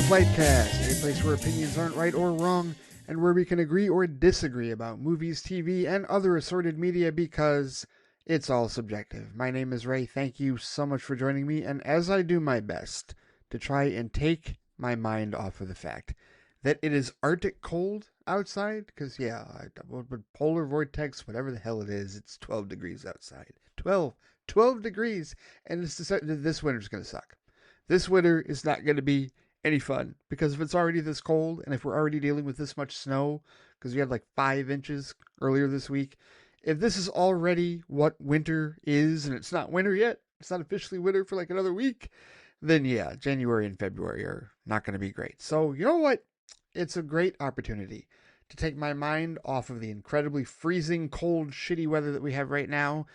FliteCast, a place where opinions aren't right or wrong, and where we can agree or disagree about movies, TV, and other assorted media because it's all subjective. My name is Ray. Thank you so much for joining me, and as I do my best to try and take my mind off of the fact that it is Arctic cold outside, because with polar vortex, whatever the hell it is, it's 12 degrees outside. 12 degrees, and this winter's going to suck. This winter is not going to be any fun, because if it's already this cold, and if we're already dealing with this much snow, because we had like 5 inches earlier this week, if this is already what winter is, and it's not winter yet, it's not officially winter for like another week, then yeah, January and February are not going to be great. So you know what? It's a great opportunity to take my mind off of the incredibly freezing, cold, shitty weather that we have right now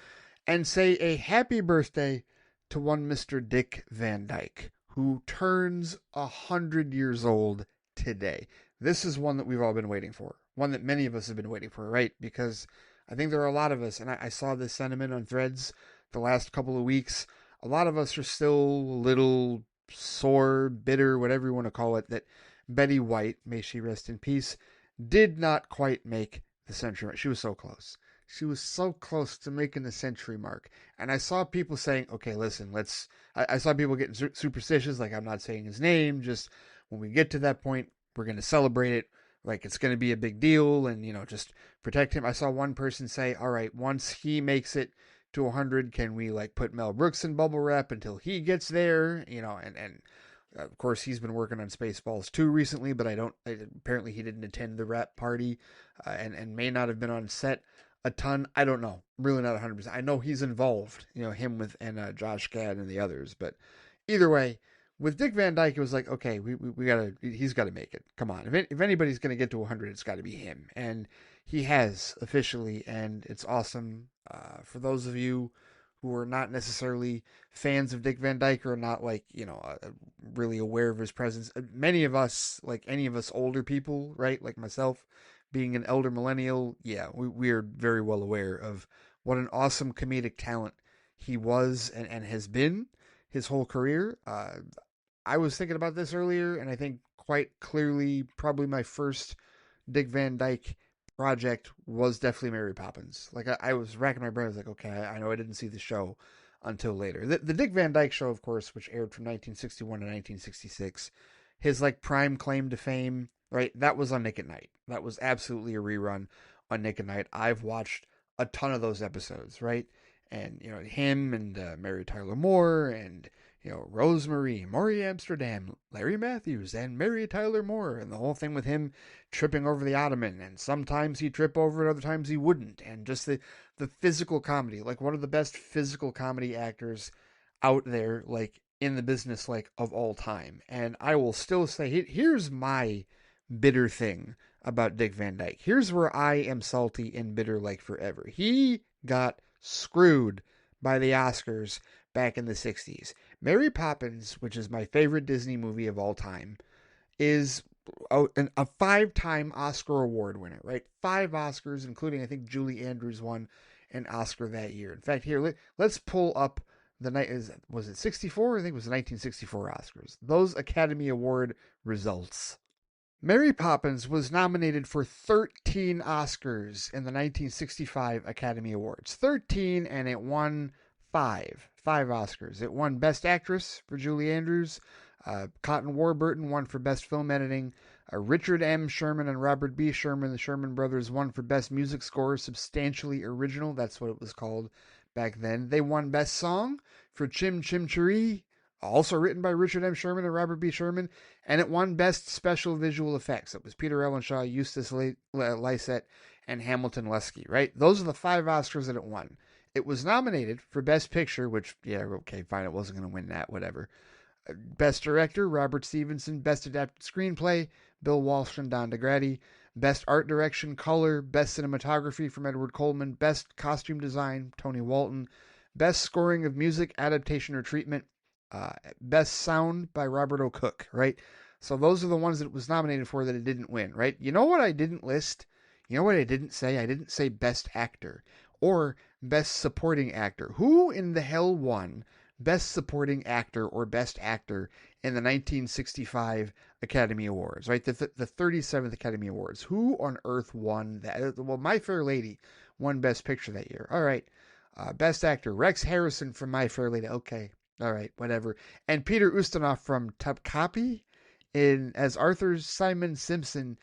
and say a happy birthday to one Mr. Dick Van Dyke, who turns 100 years old today. This is one that we've all been waiting for. One that many of us have been waiting for, right? Because I think there are a lot of us, and I saw this sentiment on Threads the last couple of weeks. A lot of us are still a little sore, bitter, whatever you want to call it, that Betty White, may she rest in peace, did not quite make the century mark. She was so close. She was so close to making the century mark. And I saw people saying, okay, listen, I saw people getting superstitious, like I'm not saying his name, just when we get to that point, we're going to celebrate it, like it's going to be a big deal, and, just protect him. I saw one person say, all right, once he makes it to 100, can we, like, put Mel Brooks in bubble wrap until he gets there, and of course, he's been working on Spaceballs 2 recently, but apparently he didn't attend the wrap party, and may not have been on set a ton. I don't know. Really not 100%. I know he's involved, him and Josh Gad and the others, but either way, with Dick Van Dyke, it was like, okay, he's got to make it. Come on. If anybody's going to get to 100, it's got to be him. And he has officially, and it's awesome. For those of you who are not necessarily fans of Dick Van Dyke or not really aware of his presence. Many of us, like any of us older people, right? Like myself, being an elder millennial, yeah, we are very well aware of what an awesome comedic talent he was and has been his whole career. I was thinking about this earlier, and I think quite clearly probably my first Dick Van Dyke project was definitely Mary Poppins. Like I was racking my brain. I was like, okay, I know I didn't see the show until later. The Dick Van Dyke Show, of course, which aired from 1961 to 1966, his like prime claim to fame, right? That was on Nick at Night. That was absolutely a rerun on Nick at Night. I've watched a ton of those episodes, right? And him and Mary Tyler Moore and Rosemary, Maury Amsterdam, Larry Matthews, and Mary Tyler Moore, and the whole thing with him tripping over the ottoman, and sometimes he'd trip over it, other times he wouldn't, and just the physical comedy, like one of the best physical comedy actors out there, like in the business, like of all time. And I will still say, here's my bitter thing about Dick Van Dyke. Here's where I am salty and bitter like forever. He got screwed by the Oscars back in the 60s. Mary Poppins, which is my favorite Disney movie of all time, is a 5-time Oscar award winner, right? 5 Oscars, including, I think, Julie Andrews won an Oscar that year. In fact, here, let's pull up the night. Was it 64? I think it was the 1964 Oscars. Those Academy Award results. Mary Poppins was nominated for 13 Oscars in the 1965 Academy Awards. 13, and it won 5 Oscars. It won Best Actress for Julie Andrews. Cotton Warburton won for Best Film Editing. Richard M. Sherman and Robert B. Sherman, the Sherman brothers, won for Best Music Score, Substantially Original. That's what it was called back then. They won Best Song for Chim Chim Cheree, also written by Richard M. Sherman and Robert B. Sherman. And it won Best Special Visual Effects. It was Peter Ellenshaw, Eustace Lysett, and Hamilton Lesky, right? Those are the 5 Oscars that it won. It was nominated for Best Picture, which, yeah, okay, fine, it wasn't going to win that, whatever. Best Director, Robert Stevenson. Best Adapted Screenplay, Bill Walsh and Don DeGrady. Best Art Direction, Color. Best Cinematography from Edward Coleman. Best Costume Design, Tony Walton. Best Scoring of Music, Adaptation or Treatment. Best Sound by Robert O'Cook, right? So those are the ones that it was nominated for that it didn't win, right? You know what I didn't list? You know what I didn't say? I didn't say Best Actor or Best Supporting Actor. Who in the hell won Best Supporting Actor or Best Actor in the 1965 Academy Awards, right? The 37th Academy Awards. Who on earth won that? Well, My Fair Lady won Best Picture that year. All right. Best Actor, Rex Harrison from My Fair Lady. Okay. All right, whatever. And Peter Ustinov from Topkapi in as Arthur Simon Simpson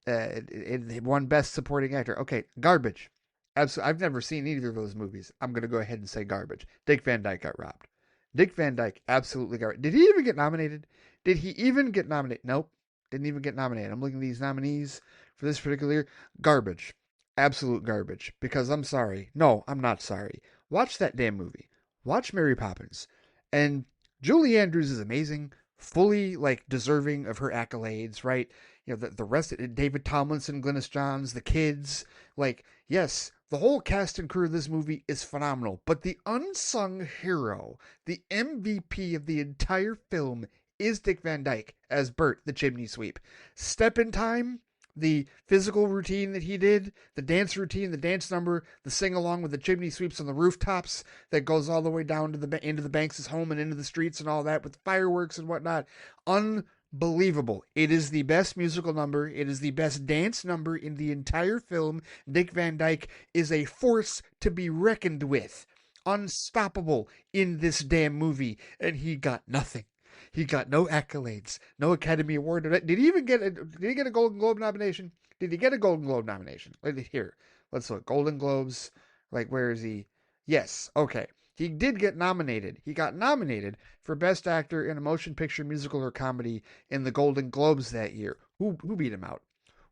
it won Best Supporting Actor. Okay, garbage. Absolutely, I've never seen either of those movies. I'm gonna go ahead and say garbage. Dick Van Dyke got robbed. Dick Van Dyke absolutely got. Did he even get nominated? Did he even get nominated? Nope, didn't even get nominated. I'm looking at these nominees for this particular year. Garbage, absolute garbage. Because I'm sorry. No, I'm not sorry. Watch that damn movie. Watch Mary Poppins, and Julie Andrews is amazing, fully like deserving of her accolades. Right? The rest of it, David Tomlinson, Glynis Johns, the kids, like, yes, the whole cast and crew of this movie is phenomenal, but the unsung hero, the MVP of the entire film, is Dick Van Dyke as Bert the chimney sweep. Step in Time, the physical routine that he did, the dance routine, the dance number, the sing along with the chimney sweeps on the rooftops that goes all the way down to the into the Banks' home and into the streets and all that with fireworks and whatnot. Unbelievable. It is the best musical number. It is the best dance number in the entire film. Dick Van Dyke is a force to be reckoned with. Unstoppable in this damn movie. And he got nothing. He got no accolades, no Academy Award. Did he even get a Golden Globe nomination? Did he get a Golden Globe nomination? Here, let's look. Golden Globes, like, where is he? Yes, okay. He did get nominated. He got nominated for Best Actor in a Motion Picture, Musical, or Comedy in the Golden Globes that year. Who beat him out?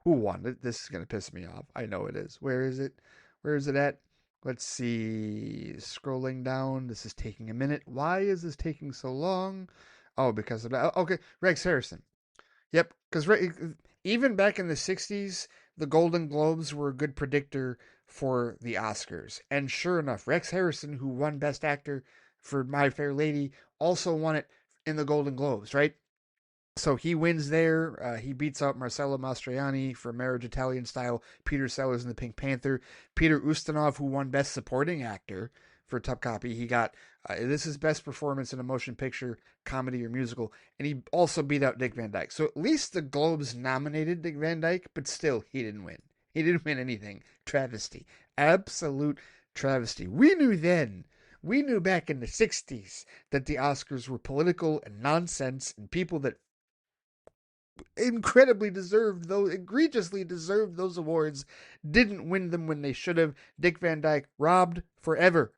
Who won? This is going to piss me off. I know it is. Where is it? Where is it at? Let's see. Scrolling down. This is taking a minute. Why is this taking so long? Oh, because of that. Okay, Rex Harrison. Yep, because even back in the 60s, the Golden Globes were a good predictor for the Oscars. And sure enough, Rex Harrison, who won Best Actor for My Fair Lady, also won it in the Golden Globes, right? So he wins there. He beats out Marcello Mastroianni for Marriage Italian Style, Peter Sellers in The Pink Panther, Peter Ustinov, who won Best Supporting Actor for Topkapi. He got this is best performance in a motion picture, comedy, or musical, and he also beat out Dick Van Dyke. So at least the Globes nominated Dick Van Dyke, but still he didn't win. He didn't win anything. Travesty, absolute travesty. We knew then. We knew back in the 60s that the Oscars were political and nonsense, and people that incredibly deserved those, egregiously deserved those awards, didn't win them when they should have. Dick Van Dyke robbed forever.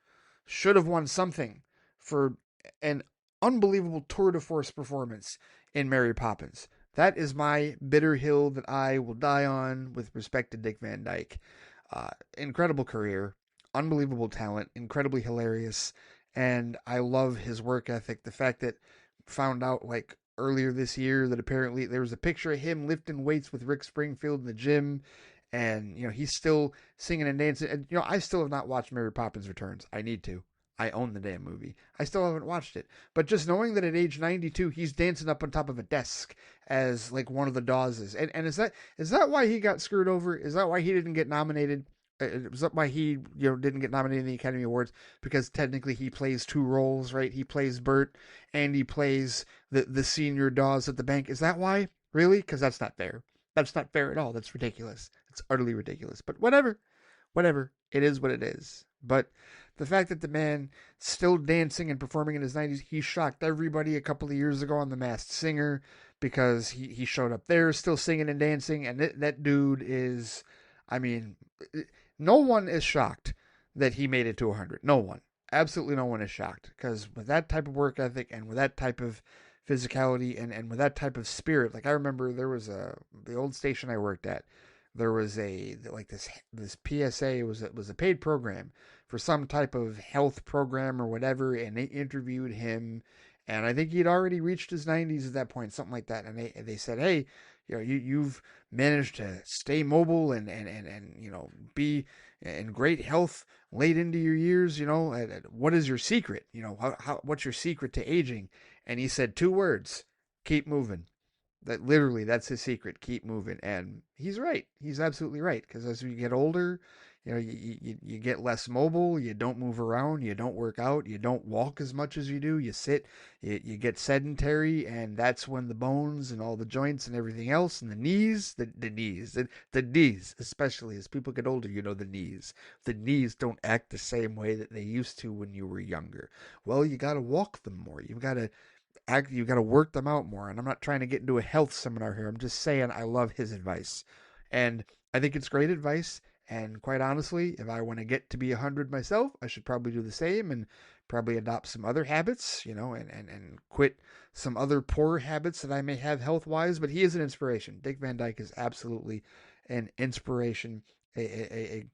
Should have won something for an unbelievable tour de force performance in Mary Poppins. That is my bitter hill that I will die on with respect to Dick Van Dyke. Incredible career, unbelievable talent, incredibly hilarious, and I love his work ethic. The fact that found out like earlier this year that apparently there was a picture of him lifting weights with Rick Springfield in the gym, and he's still singing and dancing. And I still have not watched Mary Poppins Returns. I need to. I own the damn movie. I still haven't watched it. But just knowing that at age 92 he's dancing up on top of a desk as like one of the Dawes. And is that why he got screwed over? Is that why he didn't get nominated? Was that why he didn't get nominated in the Academy Awards? Because technically he plays two roles, right? He plays Bert and he plays the senior Dawes at the bank. Is that why? Really? Because that's not fair. That's not fair at all. That's ridiculous. It's utterly ridiculous. But whatever. It is what it is. But the fact that the man still dancing and performing in his 90s, he shocked everybody a couple of years ago on The Masked Singer because he showed up there still singing and dancing. And that dude is, I mean, no one is shocked that he made it to 100. No one. Absolutely no one is shocked. Because with that type of work ethic and with that type of physicality and with that type of spirit, like I remember there was the old station I worked at, there was this PSA was a paid program for some type of health program or whatever, and they interviewed him, and I think he'd already reached his 90s at that point, something like that, and they said, hey, you've managed to stay mobile and be in great health late into your years, what is your secret? What's your secret to aging? And he said two words: keep moving. That's his secret. Keep moving. And he's right. He's absolutely right. Because as we get older, You get less mobile, you don't move around, you don't work out, you don't walk as much as you do, you sit, you get sedentary, and that's when the bones and all the joints and everything else and the knees, the knees, especially as people get older, the knees don't act the same way that they used to when you were younger. Well, you got to walk them more. You got to work them out more. And I'm not trying to get into a health seminar here. I'm just saying I love his advice. And I think it's great advice. And quite honestly, if I want to get to be 100 myself, I should probably do the same and probably adopt some other habits, and quit some other poor habits that I may have health wise. But he is an inspiration. Dick Van Dyke is absolutely an inspiration, a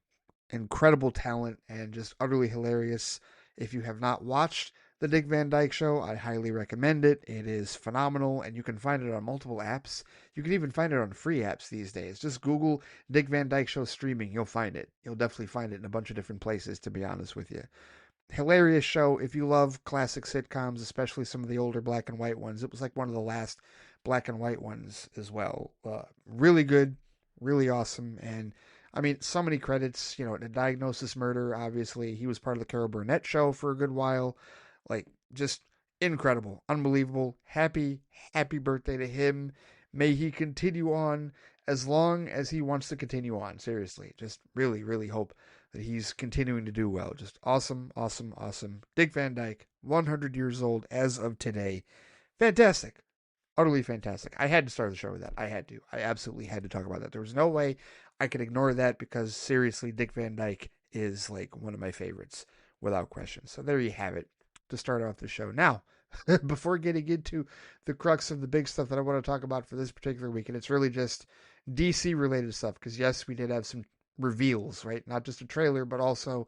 incredible talent, and just utterly hilarious. If you have not watched The Dick Van Dyke Show, I highly recommend it. It is phenomenal, and you can find it on multiple apps. You can even find it on free apps these days. Just Google Dick Van Dyke Show streaming. You'll find it. You'll definitely find it in a bunch of different places, to be honest with you. Hilarious show. If you love classic sitcoms, especially some of the older black and white ones, it was like one of the last black and white ones as well. Really good, really awesome, and I mean, so many credits. The Diagnosis Murder, obviously. He was part of the Carol Burnett show for a good while. Like, just incredible, unbelievable. Happy birthday to him. May he continue on as long as he wants to continue on. Seriously, just really, really hope that he's continuing to do well. Just awesome, awesome, awesome. Dick Van Dyke, 100 years old as of today. Fantastic. Utterly fantastic. I had to start the show with that. I had to. I absolutely had to talk about that. There was no way I could ignore that because seriously, Dick Van Dyke is like one of my favorites without question. So there you have it to start off the show. Now, before getting into the crux of the big stuff that I want to talk about for this particular week, and it's really just DC related stuff because yes, we did have some reveals, right? Not just a trailer, but also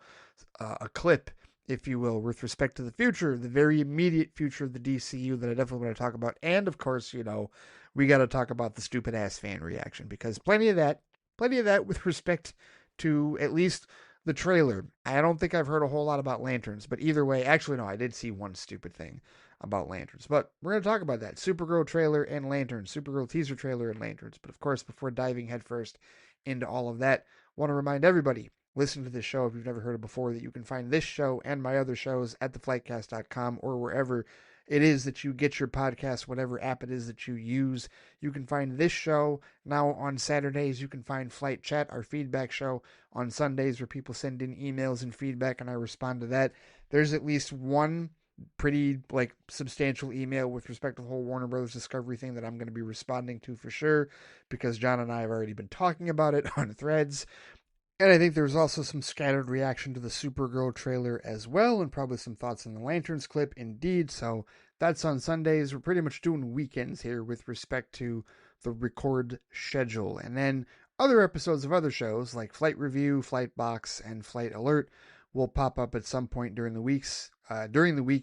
a clip, if you will, with respect to the future, the very immediate future of the DCU that I definitely want to talk about. And of course, we got to talk about the stupid ass fan reaction because plenty of that with respect to at least the trailer. I don't think I've heard a whole lot about Lanterns, but either way, actually, no, I did see one stupid thing about Lanterns, but we're going to talk about that. Supergirl trailer and Lanterns, Supergirl teaser trailer and Lanterns. But of course, before diving headfirst into all of that, I want to remind everybody listening to this show, if you've never heard it before, that you can find this show and my other shows at theflightcast.com or wherever it is that you get your podcast, whatever app it is that you use. You can find this show now on Saturdays. You can find Flight Chat, our feedback show, on Sundays where people send in emails and feedback and I respond to that. There's at least one pretty substantial email with respect to the whole Warner Brothers Discovery thing that I'm going to be responding to for sure because John and I have already been talking about it on Threads. And I think there's also some scattered reaction to the Supergirl trailer as well, and probably some thoughts on the Lanterns clip, indeed. So that's on Sundays. We're pretty much doing weekends here with respect to the record schedule. And then other episodes of other shows like Flight Review, Flight Box, and Flight Alert will pop up at some point during the week,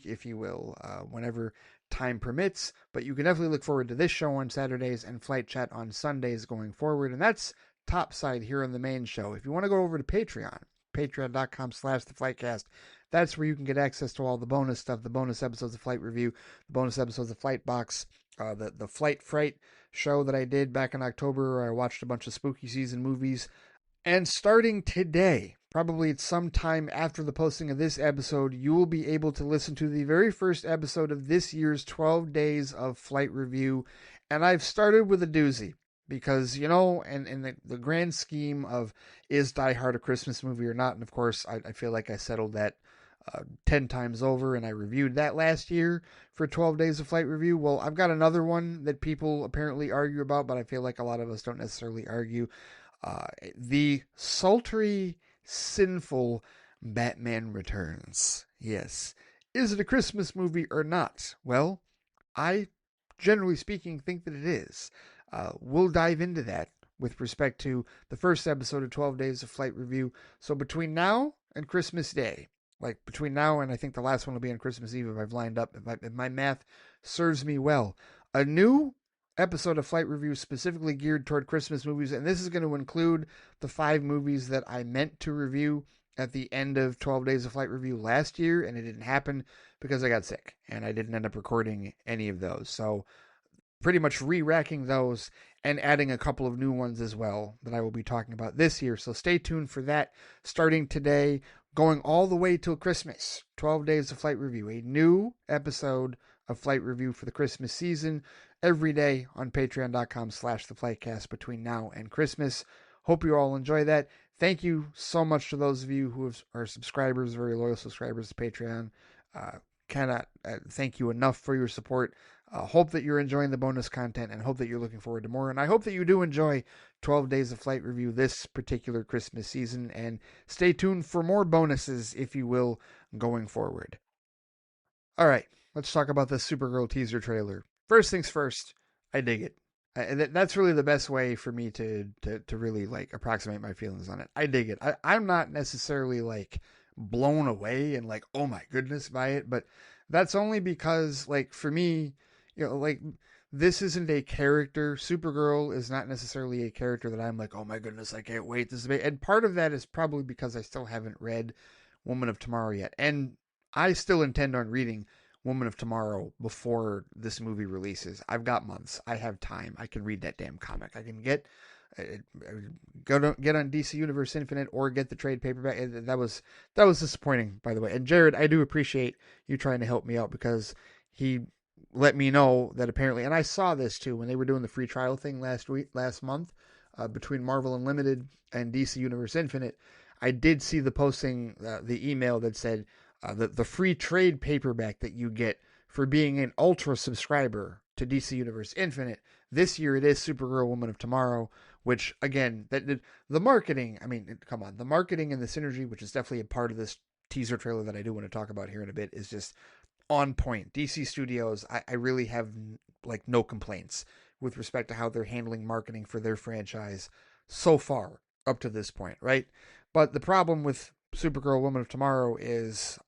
if you will, whenever time permits. But you can definitely look forward to this show on Saturdays and Flight Chat on Sundays going forward. And that's topside here on the main show. If you want to go over to Patreon, patreon.com/theflightcast, that's where you can get access to all the bonus stuff, the bonus episodes of Flight Review, the bonus episodes of Flight Box, the Flight Fright show that I did back in October where I watched a bunch of spooky season movies. And starting today, probably sometime after the posting of this episode, you will be able to listen to the very first episode of this year's 12 Days of Flight Review. And I've started with a doozy. Because, in the grand scheme of is Die Hard a Christmas movie or not, and of course, I feel like I settled that 10 times over, and I reviewed that last year for 12 Days of Flight Review. Well, I've got another one that people apparently argue about, but I feel like a lot of us don't necessarily argue. The sultry, sinful Batman Returns. Yes. Is it a Christmas movie or not? Well, I, generally speaking, think that it is. We'll dive into that with respect to the first episode of 12 Days of Flight Review. So between now and Christmas Day, between now and I think the last one will be on Christmas Eve if I've lined up, if my math serves me well, a new episode of Flight Review specifically geared toward Christmas movies, and this is going to include the 5 movies that I meant to review at the end of 12 Days of Flight Review last year, and it didn't happen because I got sick, and I didn't end up recording any of those. So pretty much re-racking those and adding a couple of new ones as well that I will be talking about this year. So stay tuned for that starting today, going all the way till Christmas. 12 days of Flight Review, a new episode of Flight Review for the Christmas season every day on patreon.com/theflightcast between now and Christmas. Hope you all enjoy that. Thank you so much to those of you who are subscribers, very loyal subscribers to Patreon. Cannot thank you enough for your support. Hope that you're enjoying the bonus content and hope that you're looking forward to more. And I hope that you do enjoy 12 Days of Flight Review this particular Christmas season. And stay tuned for more bonuses, if you will, going forward. All right, let's talk about the Supergirl teaser trailer. First things first, I dig it. That's really the best way for me to really like approximate my feelings on it. I dig it. I'm not necessarily like blown away and like, oh my goodness by it, but that's only because like for me, like this isn't a character. Supergirl is not necessarily a character that I'm like, oh my goodness, I can't wait. This is big. And part of that is probably because I still haven't read Woman of Tomorrow yet. And I still intend on reading Woman of Tomorrow before this movie releases. I've got months. I have time. I can read that damn comic. I can get get on DC Universe Infinite or get the trade paperback. That was disappointing, by the way. And Jared, I do appreciate you trying to help me out because he let me know that apparently, and I saw this too when they were doing the free trial thing last month, between Marvel Unlimited and DC Universe Infinite. I did see the posting, the email that said the free trade paperback that you get for being an ultra subscriber to DC Universe Infinite. This year it is Supergirl Woman of Tomorrow, which again, the marketing, I mean, come on, the marketing and the synergy, which is definitely a part of this teaser trailer that I do want to talk about here in a bit, is just on point. DC Studios, I really have like no complaints with respect to how they're handling marketing for their franchise so far up to this point, right? But the problem with Supergirl Woman of Tomorrow is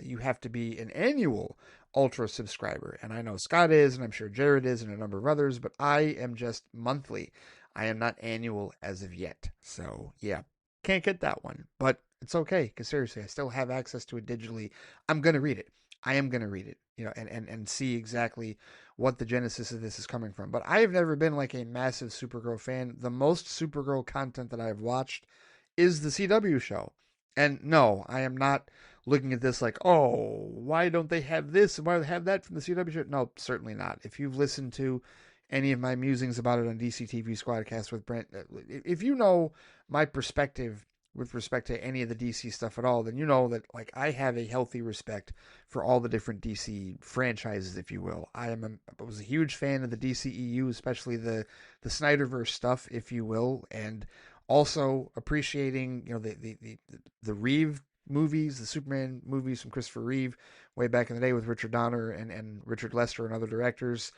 you have to be an annual Ultra subscriber. And I know Scott is, and I'm sure Jared is, and a number of others, but I am just monthly. I am not annual as of yet. So, yeah, can't get that one. But it's okay, because seriously, I still have access to it digitally. I'm going to read it. I am going to read it, and see exactly what the genesis of this is coming from. But I have never been like a massive Supergirl fan. The most Supergirl content that I've watched is the CW show. And no, I am not looking at this like, oh, why don't they have this? Why do they have that from the CW show? No, certainly not. If you've listened to any of my musings about it on DC TV Squadcast with Brent, if you know my perspective with respect to any of the DC stuff at all, then you know that like I have a healthy respect for all the different DC franchises, if you will. I was a huge fan of the DCEU, especially the Snyderverse stuff, if you will, and also appreciating the Reeve movies, the Superman movies from Christopher Reeve way back in the day with Richard Donner and Richard Lester and other directors.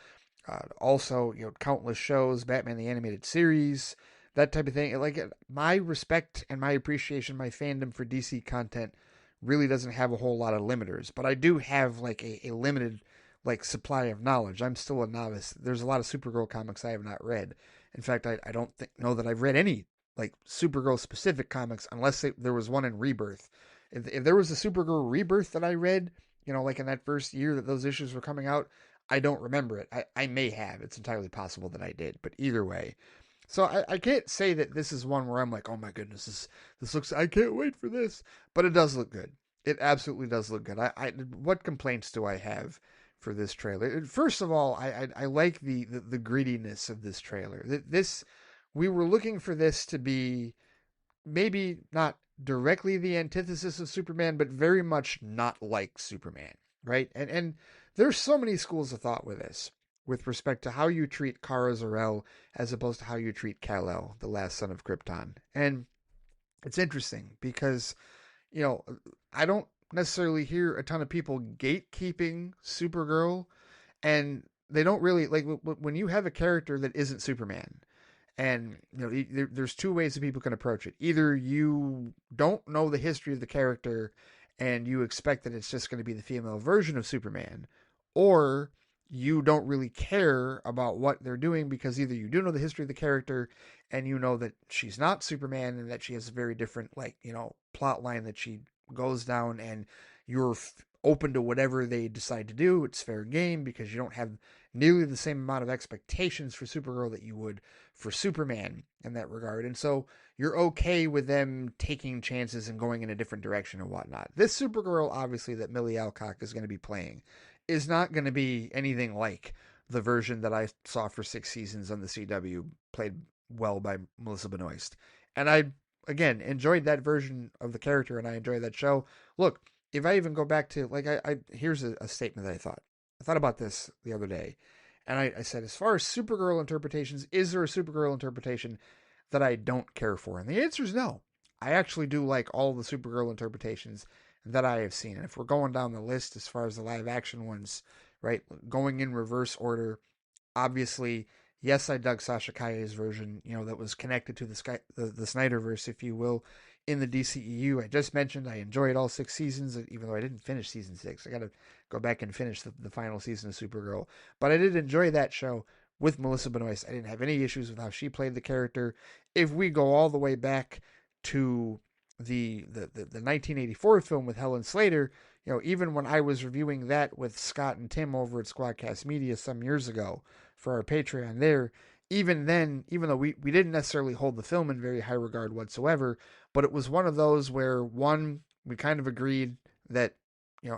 Also, countless shows, Batman the Animated Series, that type of thing. Like my respect and my appreciation, my fandom for DC content really doesn't have a whole lot of limiters, but I do have like a limited like supply of knowledge. I'm still a novice. There's a lot of Supergirl comics I have not read. In fact, I don't know that I've read any like Supergirl specific comics unless there was one in Rebirth. If there was a Supergirl Rebirth that I read, like in that first year that those issues were coming out, I don't remember it. I may have. It's entirely possible that I did. But either way. So I can't say that this is one where I'm like, oh my goodness, this looks, I can't wait for this. But it does look good. It absolutely does look good. What complaints do I have for this trailer? First of all, I like the grittiness of this trailer. We were looking for this to be maybe not directly the antithesis of Superman, but very much not like Superman, right? And there's so many schools of thought with this, with respect to how you treat Kara Zor-El as opposed to how you treat Kal-El, the last son of Krypton. And it's interesting because, I don't necessarily hear a ton of people gatekeeping Supergirl, and they don't really, like, when you have a character that isn't Superman, and there's two ways that people can approach it. Either you don't know the history of the character and you expect that it's just going to be the female version of Superman, or you don't really care about what they're doing because either you do know the history of the character and you know that she's not Superman and that she has a very different plot line that she goes down, and you're open to whatever they decide to do. It's fair game because you don't have nearly the same amount of expectations for Supergirl that you would for Superman in that regard. And so you're okay with them taking chances and going in a different direction and whatnot. This Supergirl, obviously, that Millie Alcock is going to be playing is not going to be anything like the version that I saw for 6 seasons on the CW, played well by Melissa Benoist. And I, again, enjoyed that version of the character and I enjoyed that show. Look, if I even go back to, like, here's a statement that I thought. I thought about this the other day. And I said, as far as Supergirl interpretations, is there a Supergirl interpretation that I don't care for? And the answer is no. I actually do like all the Supergirl interpretations that I have seen. And if we're going down the list as far as the live action ones, right, going in reverse order, obviously, yes, I dug Sasha Calle's version, that was connected to the Snyderverse, if you will, in the DCEU. I just mentioned I enjoyed all 6 seasons, even though I didn't finish season 6. I got to go back and finish the final season of Supergirl. But I did enjoy that show with Melissa Benoist. I didn't have any issues with how she played the character. If we go all the way back to the 1984 film with Helen Slater, even when I was reviewing that with Scott and Tim over at Squadcast Media some years ago for our Patreon there, even then, even though we didn't necessarily hold the film in very high regard whatsoever, but it was one of those where, one, we kind of agreed that,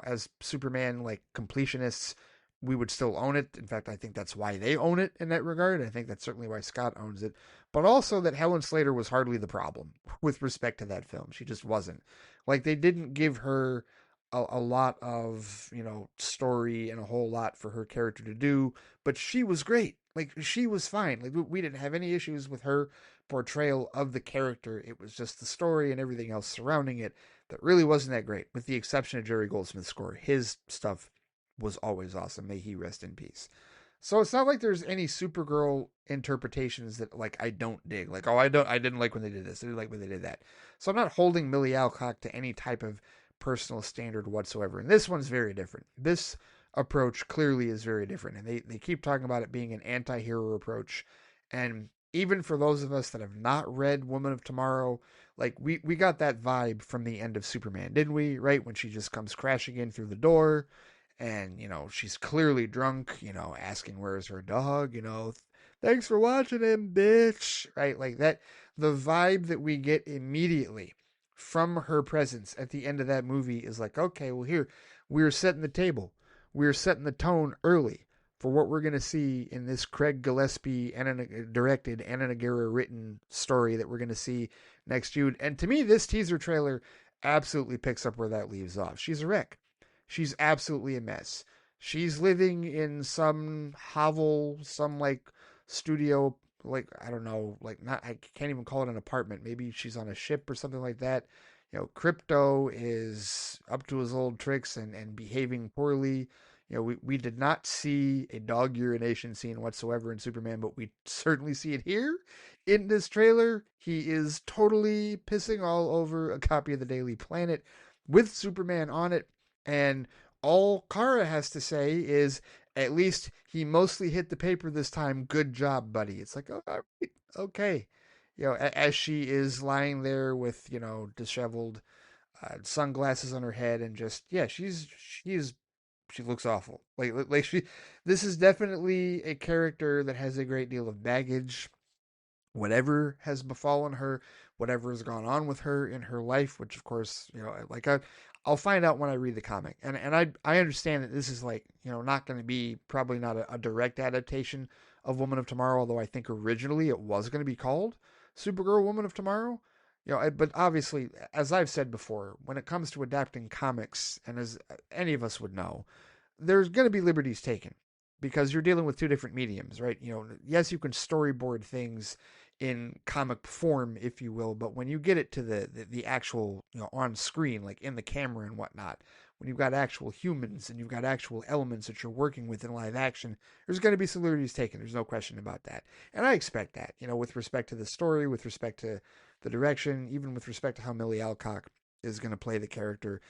as Superman, like, completionists, we would still own it. In fact, I think that's why they own it in that regard. I think that's certainly why Scott owns it. But also that Helen Slater was hardly the problem with respect to that film. She just wasn't. Like, they didn't give her a lot of, story and a whole lot for her character to do, but she was great. Like, she was fine. Like, we didn't have any issues with her portrayal of the character. It was just the story and everything else surrounding it that really wasn't that great, with the exception of Jerry Goldsmith's score. His stuff was always awesome. May he rest in peace. So it's not like there's any Supergirl interpretations that, like, I don't dig. Like, I didn't like when they did this. I didn't like when they did that. So I'm not holding Millie Alcock to any type of personal standard whatsoever. And this one's very different. This approach clearly is very different. And they keep talking about it being an anti-hero approach. And even for those of us that have not read Woman of Tomorrow, like, we got that vibe from the end of Superman, didn't we? Right? When she just comes crashing in through the door and, she's clearly drunk, asking where's her dog, thanks for watching him, bitch. Right? Like that, the vibe that we get immediately from her presence at the end of that movie is like, okay, well, here, we're setting the table. We're setting the tone early for what we're going to see in this Craig Gillespie directed, Anna Nagara written story that we're going to see next June. And to me, this teaser trailer absolutely picks up where that leaves off. She's a wreck. She's absolutely a mess. She's living in some hovel, some, like, studio, like, I don't know, like, not, I can't even call it an apartment. Maybe she's on a ship or something like that. Crypto is up to his old tricks and behaving poorly. We did not see a dog urination scene whatsoever in Superman, but we certainly see it here in this trailer. He is totally pissing all over a copy of the Daily Planet with Superman on it. And all Kara has to say is, at least he mostly hit the paper this time. Good job, buddy. It's like, oh, all right, okay. As she is lying there with, disheveled sunglasses on her head and just, yeah, she looks awful. Like this is definitely a character that has a great deal of baggage. Whatever has befallen her, whatever has gone on with her in her life, which of course, like I'll find out when I read the comic. And I understand that this is, like, not going to be, probably not a direct adaptation of Woman of Tomorrow, although I think originally it was going to be called Supergirl Woman of Tomorrow. But obviously, as I've said before, when it comes to adapting comics, and as any of us would know, there's going to be liberties taken because you're dealing with two different mediums, right? Yes, you can storyboard things in comic form, if you will, but when you get it to the actual, on screen, like in the camera and whatnot, when you've got actual humans and you've got actual elements that you're working with in live action, there's going to be some liberties taken. There's no question about that. And I expect that, with respect to the story, with respect to the direction, even with respect to how Millie Alcock is going to play the character.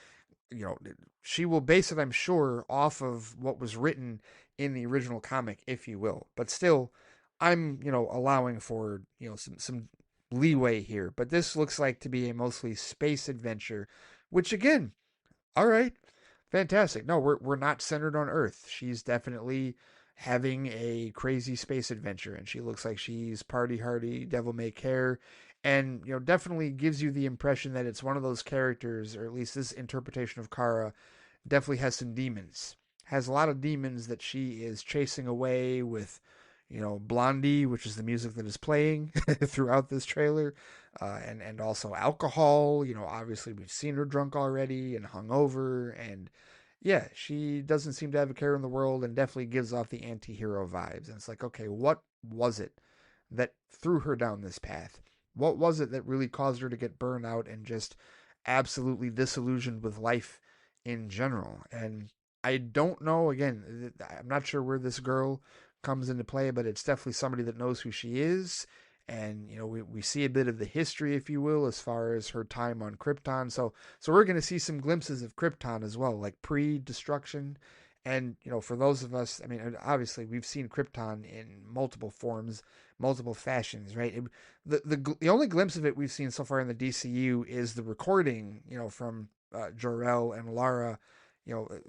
She will base it, I'm sure, off of what was written in the original comic, if you will. But still, I'm, allowing for, some leeway here. But this looks like to be a mostly space adventure, which, again, all right, Fantastic. No, we're not centered on Earth. She's definitely having a crazy space adventure, and she looks like she's party hardy, devil may care, and definitely gives you the impression that it's one of those characters, or at least this interpretation of Kara definitely has some demons. Has a lot of demons that she is chasing away with, Blondie, which is the music that is playing throughout this trailer, and also alcohol. Obviously we've seen her drunk already and hungover, and yeah, she doesn't seem to have a care in the world, and definitely gives off the anti-hero vibes. And it's like, okay, what was it that threw her down this path? What was it that really caused her to get burned out and just absolutely disillusioned with life in general? And I don't know, again, I'm not sure where this girl comes into play, but it's definitely somebody that knows who she is. And, we see a bit of the history, if you will, as far as her time on Krypton. So we're going to see some glimpses of Krypton as well, like pre-destruction. And, for those of us, I mean, obviously we've seen Krypton in multiple forms, multiple fashions, right? The only glimpse of it we've seen so far in the DCU is the recording, from Jor-El and Lara,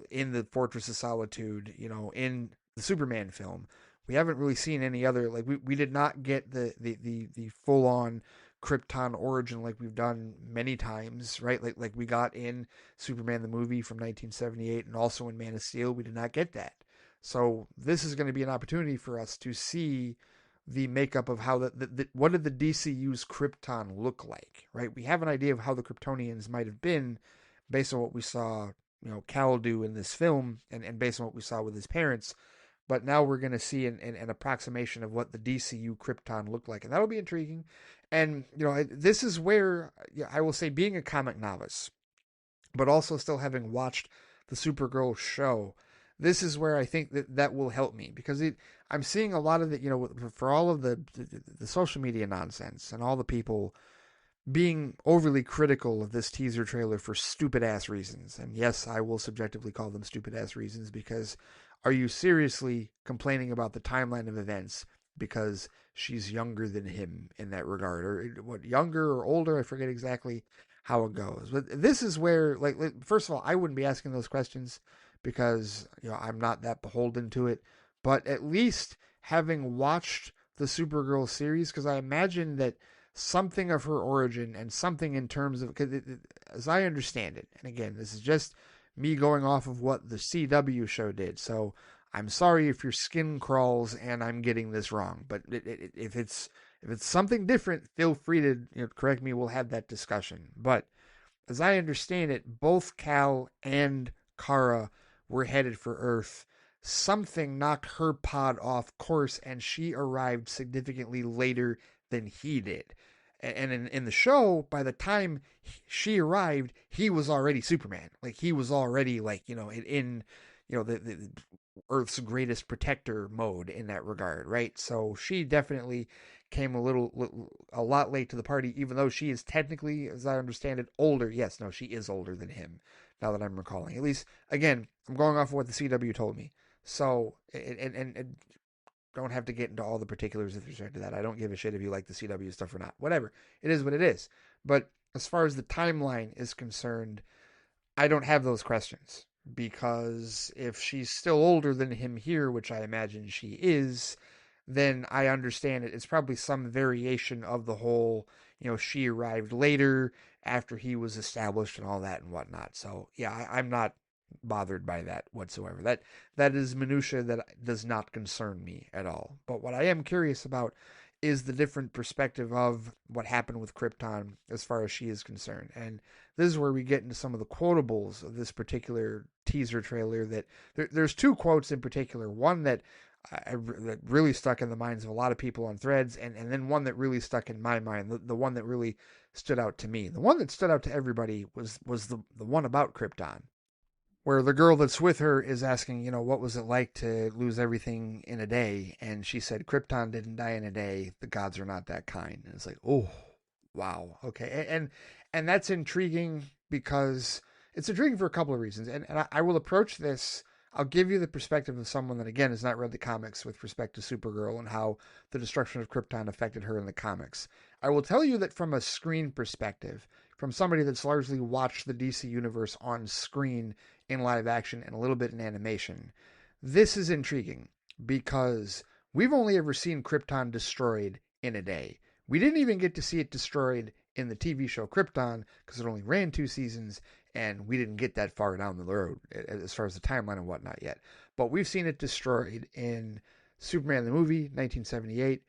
in the Fortress of Solitude, in the Superman film. We haven't really seen any other, like we did not get the full on Krypton origin like we've done many times, right? Like we got in Superman the movie from 1978 and also in Man of Steel. We did not get that. So this is going to be an opportunity for us to see the makeup of how what did the DCU's Krypton look like, right? We have an idea of how the Kryptonians might have been based on what we saw, Cal do in this film, and based on what we saw with his parents. But now we're going to see an approximation of what the DCU Krypton looked like, and that'll be intriguing. And this is where I will say, being a comic novice, but also still having watched the Supergirl show, this is where I think that will help me, because I'm seeing a lot of the, for all of the social media nonsense and all the people being overly critical of this teaser trailer for stupid ass reasons. And yes, I will subjectively call them stupid ass reasons, because are you seriously complaining about the timeline of events because she's younger than him in that regard? Or what, younger or older? I forget exactly how it goes. But this is where, like, first of all, I wouldn't be asking those questions because, I'm not that beholden to it. But at least having watched the Supergirl series, because I imagine that something of her origin and something in terms of, cause as I understand it, and again, this is just me going off of what the CW show did. So I'm sorry if your skin crawls and I'm getting this wrong, but if it's something different, feel free to correct me. We'll have that discussion. But as I understand it, both Cal and Kara were headed for Earth. Something knocked her pod off course, and she arrived significantly later than he did. And in the show, by the time she arrived, he was already Superman. Like, he was already, like, in the Earth's greatest protector mode in that regard, right? So she definitely came a lot late to the party, even though she is technically, as I understand it, older. Yes, no, she is older than him, now that I'm recalling. At least, again, I'm going off of what the CW told me. So, and don't have to get into all the particulars with respect to that. I don't give a shit if you like the CW stuff or not. Whatever. It is what it is. But as far as the timeline is concerned, I don't have those questions, because if she's still older than him here, which I imagine she is, then I understand it. It's probably some variation of the whole, she arrived later after he was established and all that and whatnot. So yeah, I'm not bothered by that whatsoever. That is minutia that does not concern me at all. But what I am curious about is the different perspective of what happened with Krypton as far as she is concerned. And this is where we get into some of the quotables of this particular teaser trailer. That there's two quotes in particular. One that that really stuck in the minds of a lot of people on threads, and then one that really stuck in my mind, the one that really stood out to me. The one that stood out to everybody was the one about Krypton, where the girl that's with her is asking, what was it like to lose everything in a day? And she said, Krypton didn't die in a day. The gods are not that kind. And it's like, oh, wow. Okay. And that's intriguing, because it's intriguing for a couple of reasons. And I will approach this. I'll give you the perspective of someone that, again, has not read the comics with respect to Supergirl and how the destruction of Krypton affected her in the comics. I will tell you that from a screen perspective, from somebody that's largely watched the DC universe on screen in live action and a little bit in animation. This is intriguing because we've only ever seen Krypton destroyed in a day. We didn't even get to see it destroyed in the TV show Krypton because it only ran 2 seasons and we didn't get that far down the road as far as the timeline and whatnot yet. But we've seen it destroyed in Superman the movie, 1978.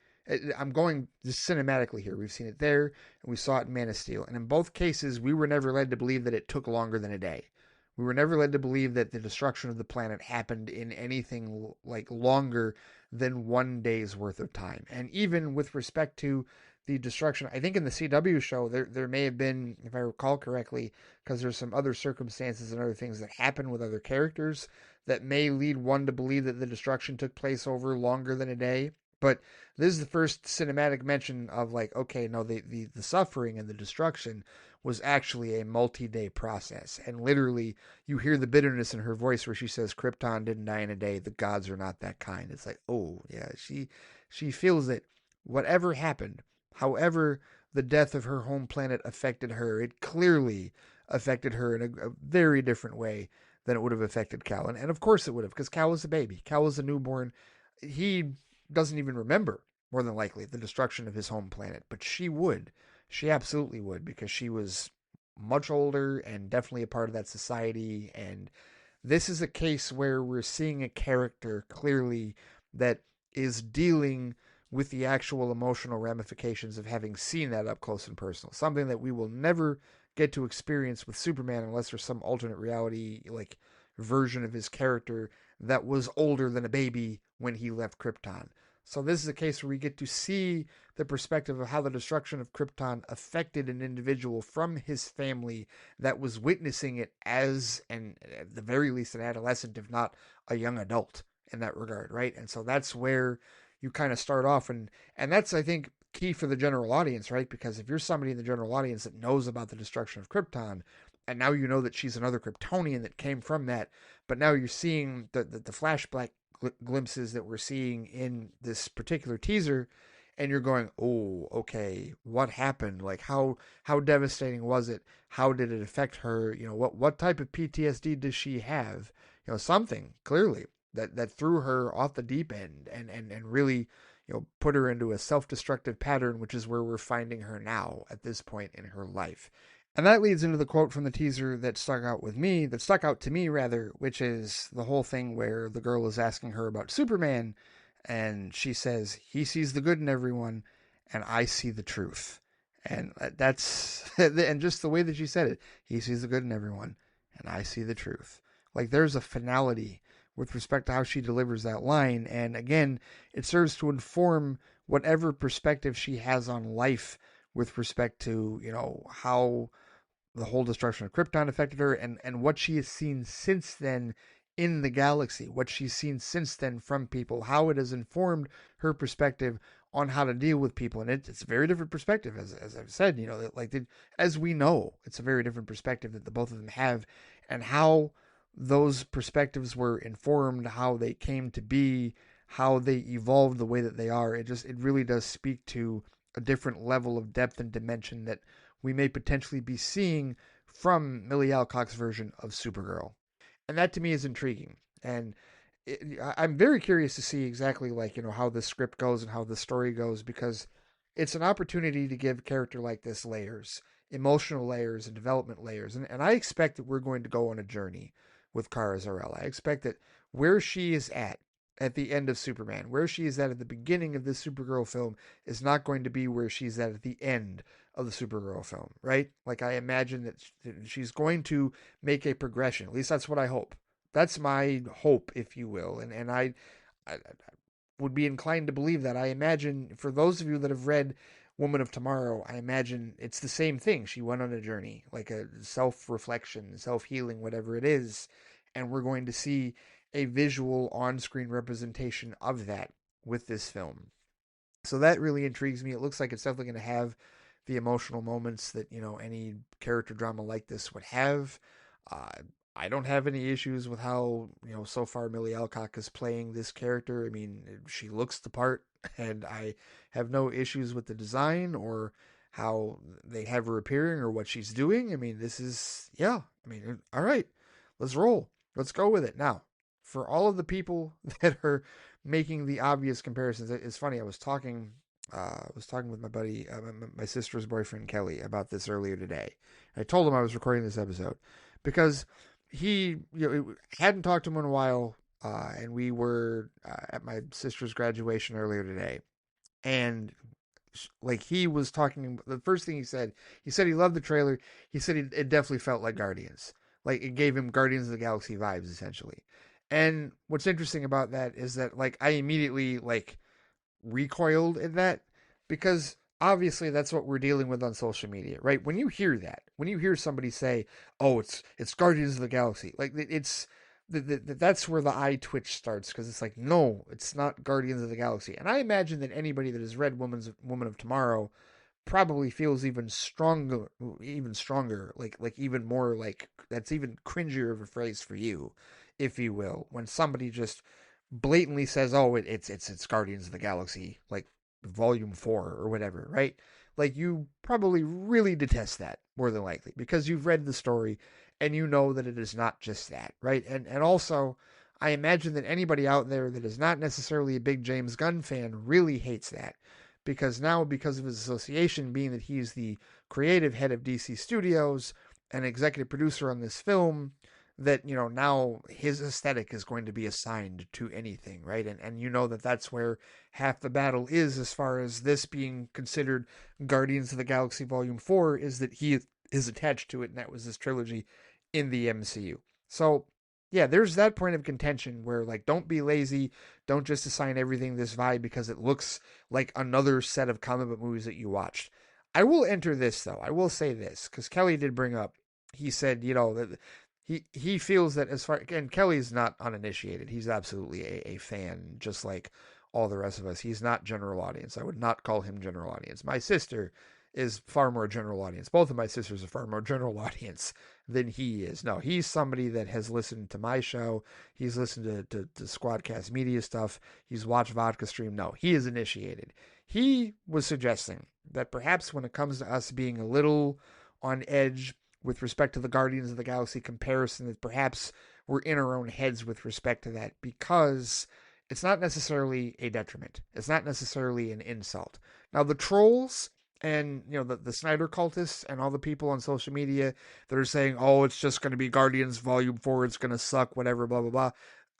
I'm going just cinematically here. We've seen it there, and we saw it in Man of Steel. And in both cases, we were never led to believe that it took longer than a day. We were never led to believe that the destruction of the planet happened in anything like longer than 1 day's worth of time. And even with respect to the destruction, I think in the CW show, there may have been, if I recall correctly, because there's some other circumstances and other things that happen with other characters that may lead one to believe that the destruction took place over longer than a day. But this is the first cinematic mention of like, okay, no, the suffering and the destruction was actually a multi-day process. And literally, you hear the bitterness in her voice where she says, Krypton didn't die in a day. The gods are not that kind. It's like, oh, yeah, she feels that whatever happened, however the death of her home planet affected her, it clearly affected her in a very different way than it would have affected Cal. And of course it would have, because Cal was a baby. Cal was a newborn. He doesn't even remember, more than likely, the destruction of his home planet. But she would. She absolutely would, because she was much older and definitely a part of that society. And this is a case where we're seeing a character clearly that is dealing with the actual emotional ramifications of having seen that up close and personal. Something that we will never get to experience with Superman unless there's some alternate reality like version of his character that was older than a baby when he left Krypton. So this is a case where we get to see the perspective of how the destruction of Krypton affected an individual from his family that was witnessing it as, and at the very least, an adolescent, if not a young adult in that regard, right? And so that's where you kind of start off, and that's, I think, key for the general audience, right? Because if you're somebody in the general audience that knows about the destruction of Krypton, and now you know that she's another Kryptonian that came from that, but now you're seeing the flashback glimpses that we're seeing in this particular teaser, and you're going, oh, okay, what happened? Like, how devastating was it? How did it affect her? You know, what type of PTSD does she have? You know, something clearly that threw her off the deep end and really, you know, put her into a self-destructive pattern, which is where we're finding her now at this point in her life. And that leads into the quote from the teaser that stuck out to me rather, which is the whole thing where the girl is asking her about Superman, and she says, he sees the good in everyone, and I see the truth. And that's, and just the way that she said it, he sees the good in everyone, and I see the truth. Like, there's a finality with respect to how she delivers that line, and again, it serves to inform whatever perspective she has on life with respect to, you know, how the whole destruction of Krypton affected her, and what she has seen since then in the galaxy, what she's seen since then from people, how it has informed her perspective on how to deal with people. And it's a very different perspective, as I've said, you know, as we know, it's a very different perspective that the both of them have, and how those perspectives were informed, how they came to be, how they evolved the way that they are. It really does speak to a different level of depth and dimension that we may potentially be seeing from Millie Alcock's version of Supergirl. And that to me is intriguing. And I'm very curious to see exactly like, you know, how the script goes and how the story goes, because it's an opportunity to give a character like this layers, emotional layers and development layers. And I expect that we're going to go on a journey with Kara Zor-El. I expect that where she is at the end of Superman, where she is at the beginning of this Supergirl film, is not going to be where she's at the end of the Supergirl film, right? Like, I imagine that she's going to make a progression. At least that's what I hope. That's my hope, if you will. And I would be inclined to believe that. I imagine, for those of you that have read Woman of Tomorrow, I imagine it's the same thing. She went on a journey, like a self-reflection, self-healing, whatever it is. And we're going to see a visual on-screen representation of that with this film. So that really intrigues me. It looks like it's definitely going to have the emotional moments that, you know, any character drama like this would have. Uh, I don't have any issues with how, you know, so far Millie Alcock is playing this character. I mean, she looks the part, and I have no issues with the design or how they have her appearing or what she's doing. I mean, this is, yeah, I mean, all right. let's roll. Let's go with it. Now, for all of the people that are making the obvious comparisons, it's funny. I was talking with my buddy, my sister's boyfriend Kelly, about this earlier today. I told him I was recording this episode because he, hadn't talked to him in a while, and we were at my sister's graduation earlier today, and like he was talking. The first thing he said he loved the trailer. He said it definitely felt like Guardians. Like it gave him Guardians of the Galaxy vibes essentially. And what's interesting about that is that like I immediately like recoiled at that because obviously that's what we're dealing with on social media, right? When you hear that, when you hear somebody say, "Oh, it's Guardians of the Galaxy," like it's that's where the eye twitch starts because it's like, no, it's not Guardians of the Galaxy. And I imagine that anybody that has read Woman of Tomorrow probably feels even stronger, like even more like that's even cringier of a phrase for you, if you will, when somebody just blatantly says, "Oh, it's Guardians of the Galaxy, like Volume 4 or whatever," right? Like you probably really detest that more than likely because you've read the story and you know that it is not just that, right? And also, I imagine that anybody out there that is not necessarily a big James Gunn fan really hates that because now, because of his association being that he's the creative head of DC Studios and executive producer on this film, that now his aesthetic is going to be assigned to anything, right? And you know that that's where half the battle is as far as this being considered Guardians of the Galaxy Volume 4 is that he is attached to it, and that was his trilogy in the MCU. So yeah, there's that point of contention where like don't be lazy, don't just assign everything this vibe because it looks like another set of comic book movies that you watched. I will enter this though. I will say this because Kelly did bring up. He said, that he feels that as far, and Kelly's not uninitiated. He's absolutely a fan, just like all the rest of us. He's not general audience. I would not call him general audience. My sister is far more general audience. Both of my sisters are far more general audience than he is. No, he's somebody that has listened to my show. He's listened to Squadcast Media stuff. He's watched Vodka Stream. No, he is initiated. He was suggesting that perhaps when it comes to us being a little on edge with respect to the Guardians of the Galaxy comparison, that perhaps we're in our own heads with respect to that because it's not necessarily a detriment. It's not necessarily an insult. Now, the trolls and the Snyder cultists and all the people on social media that are saying, "Oh, it's just going to be Guardians Volume 4, it's going to suck, whatever, blah, blah, blah."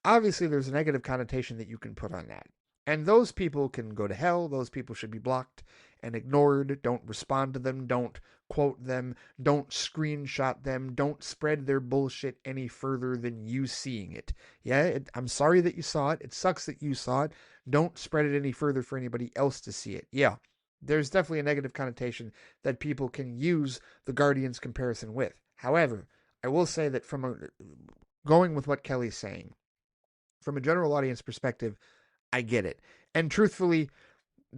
Obviously, there's a negative connotation that you can put on that. And those people can go to hell. Those people should be blocked and ignored. Don't respond to them. Don't quote them. Don't screenshot them. Don't spread their bullshit any further than you seeing it. Yeah, I'm sorry that you saw it. It sucks that you saw it. Don't spread it any further for anybody else to see it. Yeah, there's definitely a negative connotation that people can use the Guardians comparison with. However, I will say that going with what Kelly's saying, from a general audience perspective, I get it. And truthfully,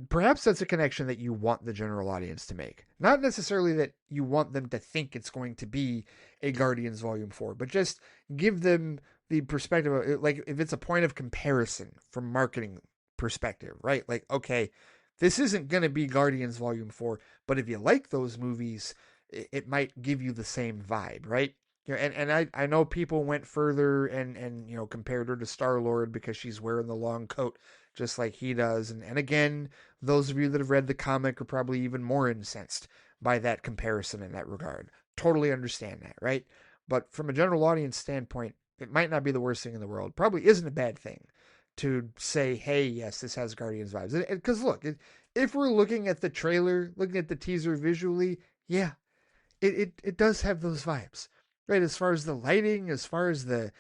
perhaps that's a connection that you want the general audience to make. Not necessarily that you want them to think it's going to be a Guardians Volume 4, but just give them the perspective of, like, if it's a point of comparison from marketing perspective, right? Like, okay, this isn't going to be Guardians Volume 4, but if you like those movies, it might give you the same vibe, right? And I know people went further and compared her to Star-Lord because she's wearing the long coat just like he does. And again, those of you that have read the comic are probably even more incensed by that comparison in that regard. Totally understand that, right? But from a general audience standpoint, it might not be the worst thing in the world. Probably isn't a bad thing to say, hey, yes, this has Guardians vibes. Because look, if we're looking at the trailer, looking at the teaser visually, yeah, it does have those vibes, right? As far as the lighting, as far as the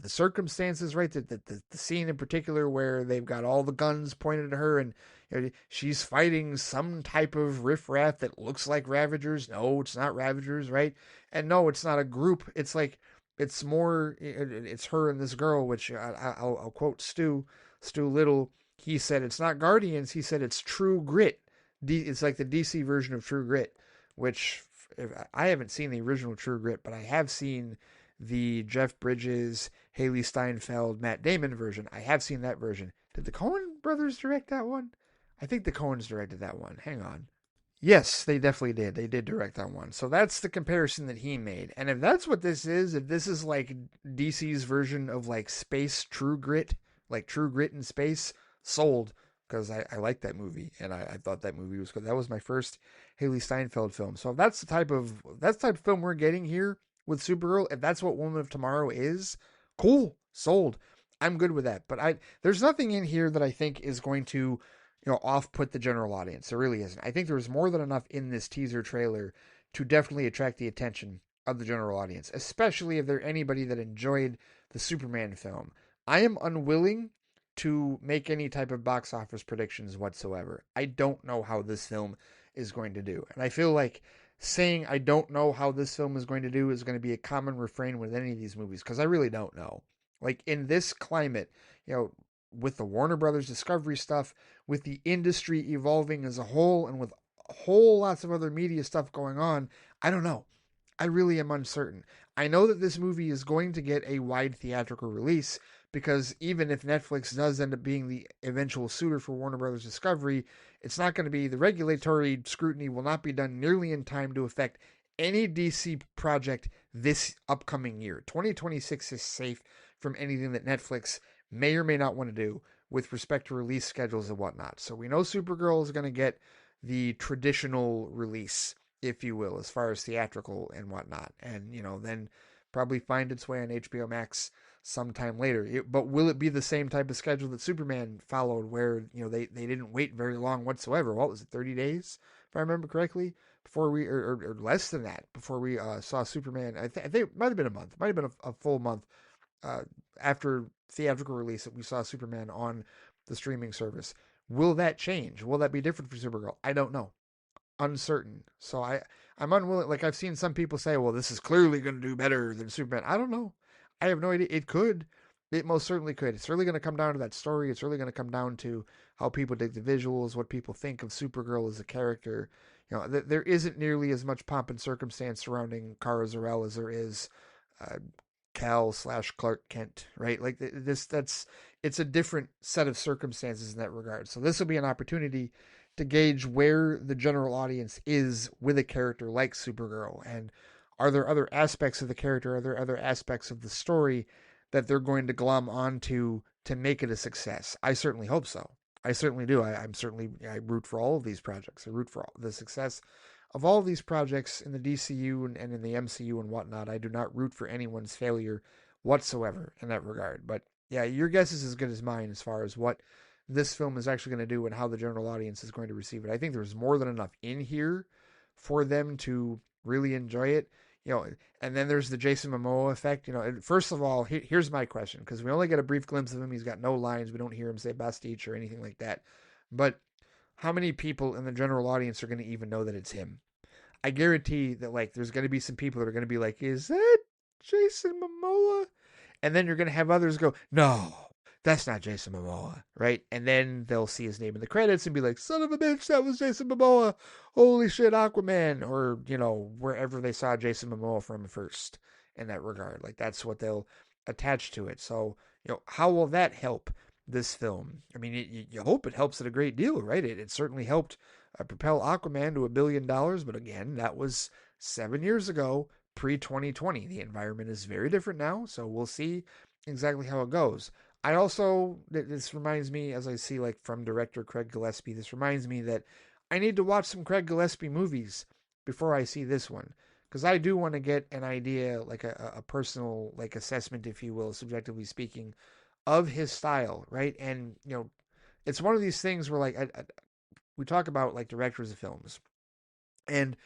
circumstances, right? The scene in particular where they've got all the guns pointed at her and she's fighting some type of riffraff that looks like Ravagers. No, it's not Ravagers, right? And no, it's not a group. It's like, it's more, it's her and this girl, which I'll quote Stu Little. He said, it's not Guardians. He said, it's True Grit. It's like the DC version of True Grit, which I haven't seen the original True Grit, but I have seen the Jeff Bridges, Haley Steinfeld, Matt Damon version. I have seen that version. Did the Coen brothers direct that one? I think the Coens directed that one. Hang on. Yes, they definitely did. They did direct that one. So that's the comparison that he made. And if that's what this is, if this is like DC's version of like space True Grit, like True Grit in space, sold. Because I like that movie, and I thought that movie was good. That was my first Haley Steinfeld film. So if that's the type of film we're getting here with Supergirl, if that's what Woman of Tomorrow is, cool, sold. I'm good with that. But there's nothing in here that I think is going to off put the general audience. There really isn't. I think there's more than enough in this teaser trailer to definitely attract the attention of the general audience, especially if they're anybody that enjoyed the Superman film. I am unwilling to make any type of box office predictions whatsoever. I don't know how this film is going to do. And I feel like saying I don't know how this film is going to do is going to be a common refrain with any of these movies because I really don't know. Like in this climate, with the Warner Brothers Discovery stuff, with the industry evolving as a whole, and with whole lots of other media stuff going on, I don't know. I really am uncertain. I know that this movie is going to get a wide theatrical release because even if Netflix does end up being the eventual suitor for Warner Brothers Discovery, it's not going to be the regulatory scrutiny will not be done nearly in time to affect any DC project this upcoming year. 2026 is safe from anything that Netflix may or may not want to do with respect to release schedules and whatnot. So we know Supergirl is going to get the traditional release, if you will, as far as theatrical and whatnot. And, then probably find its way on HBO Max sometime later. But will it be the same type of schedule that Superman followed where, they didn't wait very long whatsoever? What was it, 30 days, if I remember correctly? Before we, or less than that, before we saw Superman. I think it might have been a month. It might have been a full month uh, after theatrical release that we saw Superman on the streaming service. Will that change? Will that be different for Supergirl? I don't know. Uncertain. So I'm unwilling. Like I've seen some people say, well, this is clearly going to do better than Superman. I don't know. I have no idea. It could. It most certainly could. It's really going to come down to that story. It's really going to come down to how people dig the visuals, what people think of Supergirl as a character. There isn't nearly as much pomp and circumstance surrounding Kara Zor-El as there is uh, Cal/Clark Kent, right? Like it's a different set of circumstances in that regard. So this will be an opportunity to gauge where the general audience is with a character like Supergirl, and are there other aspects of the character, are there other aspects of the story that they're going to glom onto to make it a success? I certainly hope so. I certainly do. I root for all of these projects. I root for all the success of all of these projects in the DCU and in the MCU and whatnot. I do not root for anyone's failure whatsoever in that regard. But yeah, your guess is as good as mine as far as what this film is actually going to do and how the general audience is going to receive it. I think there's more than enough in here for them to really enjoy it. And then there's the Jason Momoa effect. First of all, here's my question, because we only get a brief glimpse of him. He's got no lines. We don't hear him say Bastich or anything like that. But how many people in the general audience are going to even know that it's him? I guarantee that like there's going to be some people that are going to be like, "Is that Jason Momoa?" And then you're going to have others go, "No, that's not Jason Momoa," right? And then they'll see his name in the credits and be like, "Son of a bitch, that was Jason Momoa! Holy shit, Aquaman!" Or wherever they saw Jason Momoa from first. In that regard, like that's what they'll attach to it. So how will that help this film? I mean, you hope it helps it a great deal, right? It certainly helped propel Aquaman to $1 billion, but again, that was 7 years ago, pre 2020. The environment is very different now, so we'll see exactly how it goes. I also, this reminds me, as I see like from director Craig Gillespie, this reminds me that I need to watch some Craig Gillespie movies before I see this one. Because I do want to get an idea, like a personal like assessment, if you will, subjectively speaking, of his style, right? And it's one of these things where like we talk about like directors of films, and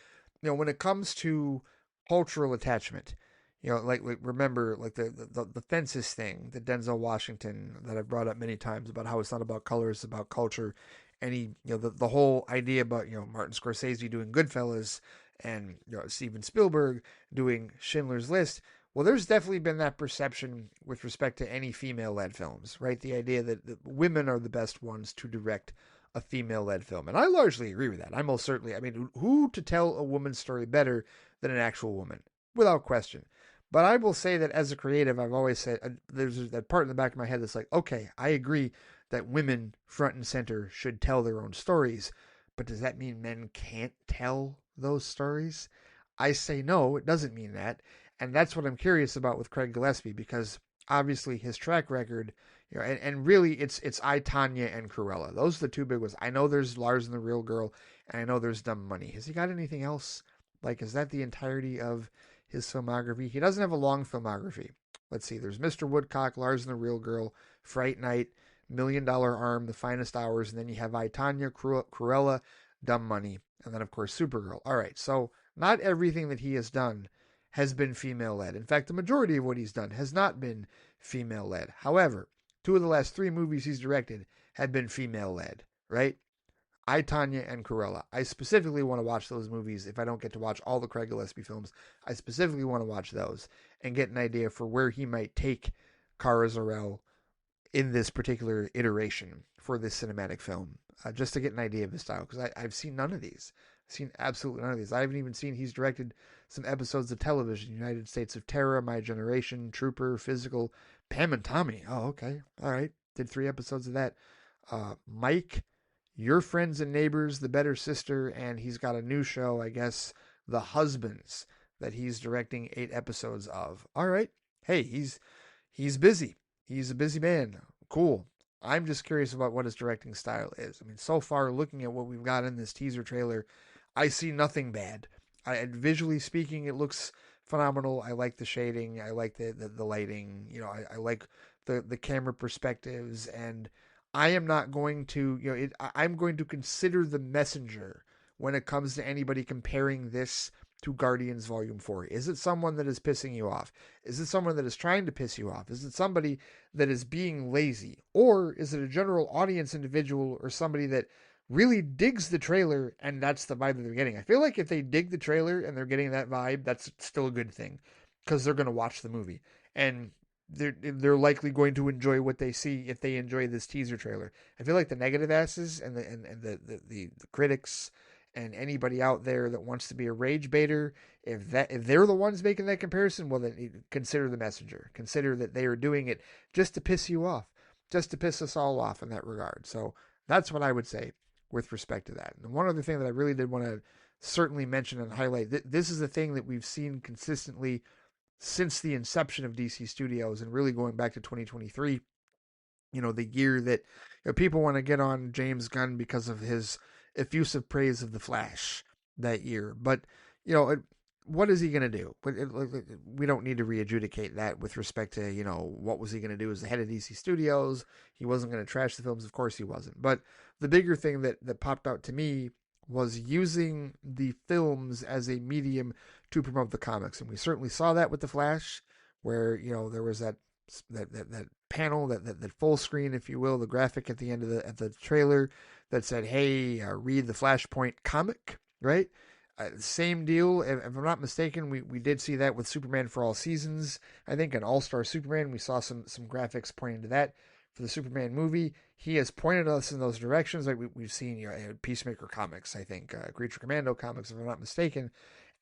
when it comes to cultural attachment, like remember like the fences thing, the Denzel Washington that I've brought up many times about how it's not about color, it's about culture, and he the whole idea about Martin Scorsese doing Goodfellas and Steven Spielberg doing Schindler's List. Well, there's definitely been that perception with respect to any female-led films, right? The idea that women are the best ones to direct a female-led film. And I largely agree with that. I most certainly, I mean, who to tell a woman's story better than an actual woman? Without question. But I will say that as a creative, I've always said, there's that part in the back of my head that's like, okay, I agree that women front and center should tell their own stories. But does that mean men can't tell those stories? I say no, it doesn't mean that. And that's what I'm curious about with Craig Gillespie, because obviously his track record, and really it's I, Tonya, and Cruella. Those are the two big ones. I know there's Lars and the Real Girl, and I know there's Dumb Money. Has he got anything else? Like, is that the entirety of his filmography? He doesn't have a long filmography. Let's see, there's Mr. Woodcock, Lars and the Real Girl, Fright Night, $1 Million Arm, The Finest Hours, and then you have I, Tonya, Cruella, Dumb Money, and then of course Supergirl. All right, so not everything that he has done has been female led. In fact, the majority of what he's done has not been female led. However, two of the last three movies he's directed have been female led, right? I, Tonya, and Cruella. I specifically want to watch those movies if I don't get to watch all the Craig Gillespie films. I specifically want to watch those and get an idea for where he might take Kara Zor-El in this particular iteration for this cinematic film, just to get an idea of his style, because I've seen none of these. I've seen absolutely none of these. I haven't even seen he's directed some episodes of television: United States of Terror, My Generation, Trooper, Physical, Pam and Tommy. Oh, okay. All right. Did 3 episodes of that. Mike, Your Friends and Neighbors, The Better Sister, and he's got a new show, I guess, The Husbands, that he's directing 8 episodes of. All right. Hey, he's busy. He's a busy man. Cool. I'm just curious about what his directing style is. I mean, so far, looking at what we've got in this teaser trailer, I see nothing bad. Visually speaking, it looks phenomenal. I like the shading. I like the lighting. I like the camera perspectives. And I am not going to, I'm going to consider the messenger when it comes to anybody comparing this to Guardians Volume 4. Is it someone that is pissing you off? Is it someone that is trying to piss you off? Is it somebody that is being lazy? Or is it a general audience individual or somebody that really digs the trailer and that's the vibe that they're getting? I feel like if they dig the trailer and they're getting that vibe, that's still a good thing, because they're going to watch the movie. And they're likely going to enjoy what they see if they enjoy this teaser trailer. I feel like the negative asses and the critics and anybody out there that wants to be a rage baiter, if they're the ones making that comparison, well, then consider the messenger. Consider that they are doing it just to piss you off, just to piss us all off in that regard. So that's what I would say with respect to that. And one other thing that I really did want to certainly mention and highlight, this is a thing that we've seen consistently since the inception of DC Studios and really going back to 2023, the year that people want to get on James Gunn because of his effusive praise of The Flash that year. But, what is he going to do? We don't need to re-adjudicate that with respect to, what was he going to do as the head of DC Studios? He wasn't going to trash the films. Of course he wasn't. But the bigger thing that popped out to me was using the films as a medium to promote the comics. And we certainly saw that with The Flash, where, there was that panel, that full screen, if you will, the graphic at the end of the trailer that said, hey, read the Flashpoint comic, right? Same deal. If I'm not mistaken, we did see that with Superman for All Seasons. I think in All-Star Superman, we saw some graphics pointing to that for the Superman movie. He has pointed us in those directions. Like we've seen, Peacemaker comics, I think, Creature Commando comics, if I'm not mistaken.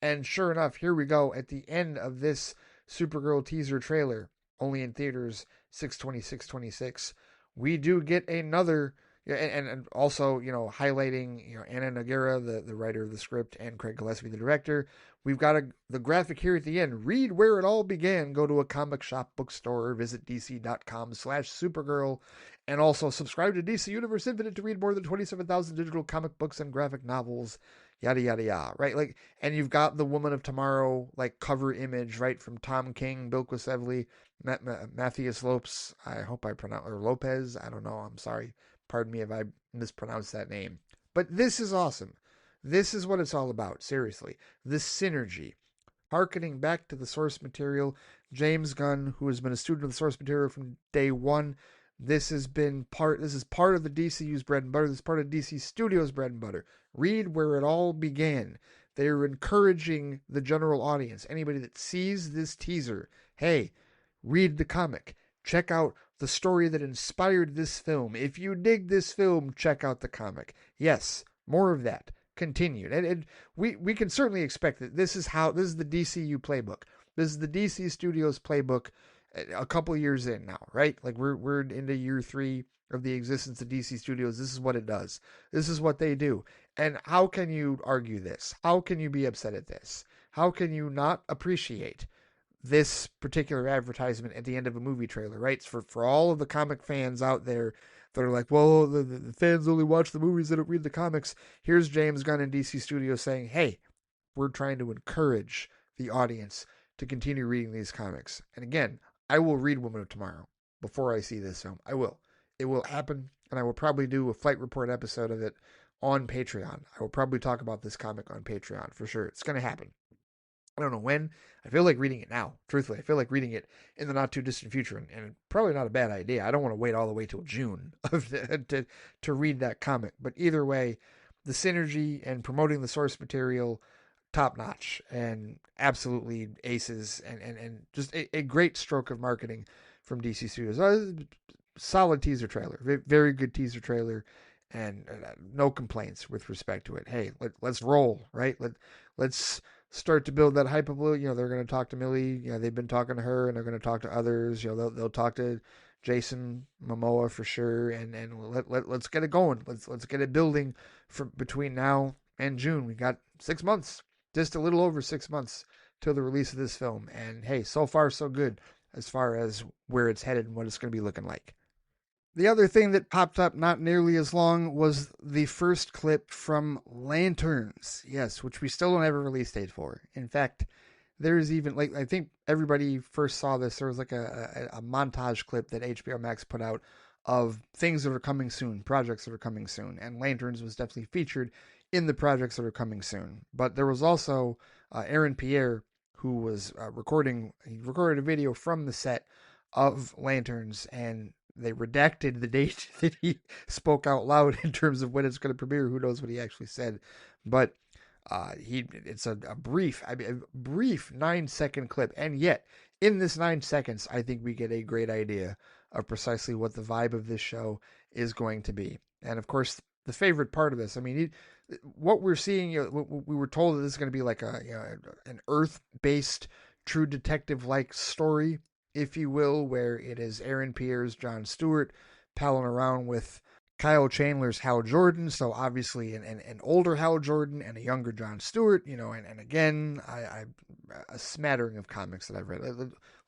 And sure enough, here we go at the end of this Supergirl teaser trailer, only in theaters 6/26/26. We do get another, and also, highlighting, Anna Noguera, the writer of the script, and Craig Gillespie, the director. We've got the graphic here at the end. Read where it all began. Go to a comic shop, bookstore, visit dc.com/Supergirl, and also subscribe to DC Universe Infinite to read more than 27,000 digital comic books and graphic novels. Yada, yada, yada, right? Like, and you've got the Woman of Tomorrow, like, cover image, right, from Tom King, Bill Quisevely, Matthias Lopes, I hope I pronounce, or Lopez, I don't know, I'm sorry. Pardon me if I mispronounced that name. But this is awesome. This is what it's all about, seriously. This synergy. Harkening back to the source material, James Gunn, who has been a student of the source material from day one, this is part of the DCU's bread and butter. This is part of DC Studios' bread and butter. Read where it all began. They are encouraging the general audience, anybody that sees this teaser, hey, read the comic. Check out the story that inspired this film. If you dig this film, check out the comic. Yes, more of that. Continued. And we can certainly expect that this is the DCU playbook. This is the DC Studios playbook a couple years in now, right? Like we're into year 3 of the existence of DC Studios. This is what it does. This is what they do. And how can you argue this? How can you be upset at this? How can you not appreciate this particular advertisement at the end of a movie trailer, right? It's for all of the comic fans out there that are like, well, the fans only watch the movies, they don't read the comics. Here's James Gunn and DC Studios saying, hey, we're trying to encourage the audience to continue reading these comics. And again, I will read Woman of Tomorrow before I see this film. I will. It will happen, and I will probably do a Flight Report episode of it on Patreon. I will probably talk about this comic on Patreon for sure. It's going to happen. I don't know when. I feel like reading it now. Truthfully, I feel like reading it in the not too distant future, and probably not a bad idea. I don't want to wait all the way till June to read that comic. But either way, the synergy and promoting the source material, top notch and absolutely aces, and just a great stroke of marketing from DC Studios. Solid teaser trailer, very good teaser trailer, and no complaints with respect to it. Hey, let's roll, right? Let's start to build that hype of, you know, they're going to talk to Millie. You know, they've been talking to her, and they're going to talk to others. You know, they'll talk to Jason Momoa for sure, and let's get it going. Let's get it building from between now and June. We got 6 months, just a little over 6 months till the release of this film. And hey, so far so good as far as where it's headed and what it's going to be looking like. The other thing that popped up not nearly as long was the first clip from Lanterns. Yes, which we still don't have a release date for. In fact, there's even, like, I think everybody first saw this. There was like a montage clip that HBO Max put out of things that are coming soon, projects that are coming soon. And Lanterns was definitely featured in the projects that are coming soon. But there was also Aaron Pierre, who was recording a video from the set of Lanterns, and they redacted the date that he spoke out loud in terms of when it's going to premiere. Who knows what he actually said? But it's a brief 9-second clip, and yet in this 9 seconds, I think we get a great idea of precisely what the vibe of this show is going to be. And of course, the favorite part of this, I mean, what we're seeing, you know, we were told that this is going to be like an Earth-based, true detective-like story, if you will, where it is Aaron Pierre's Jon Stewart palling around with Kyle Chandler's Hal Jordan. So obviously an older Hal Jordan and a younger Jon Stewart, you know, and again, I a smattering of comics that I've read.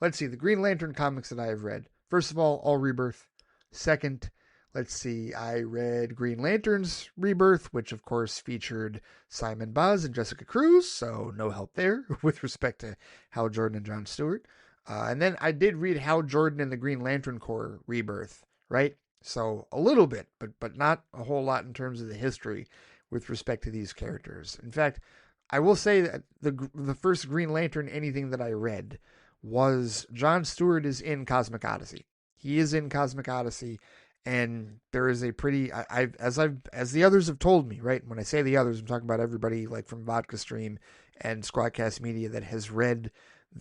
Let's see, the Green Lantern comics that I have read. First of all Rebirth. Second, let's see, I read Green Lantern's Rebirth, which of course featured Simon Baz and Jessica Cruz, so no help there with respect to Hal Jordan and Jon Stewart. And then I did read Hal Jordan and the Green Lantern Corps Rebirth, right? So a little bit, but not a whole lot in terms of the history with respect to these characters. In fact, I will say that the first Green Lantern anything that I read was Jon Stewart is in Cosmic Odyssey. He is in Cosmic Odyssey, and there is a pretty as the others have told me, right? When I say the others, I'm talking about everybody like from Vodka Stream and Squadcast Media that has read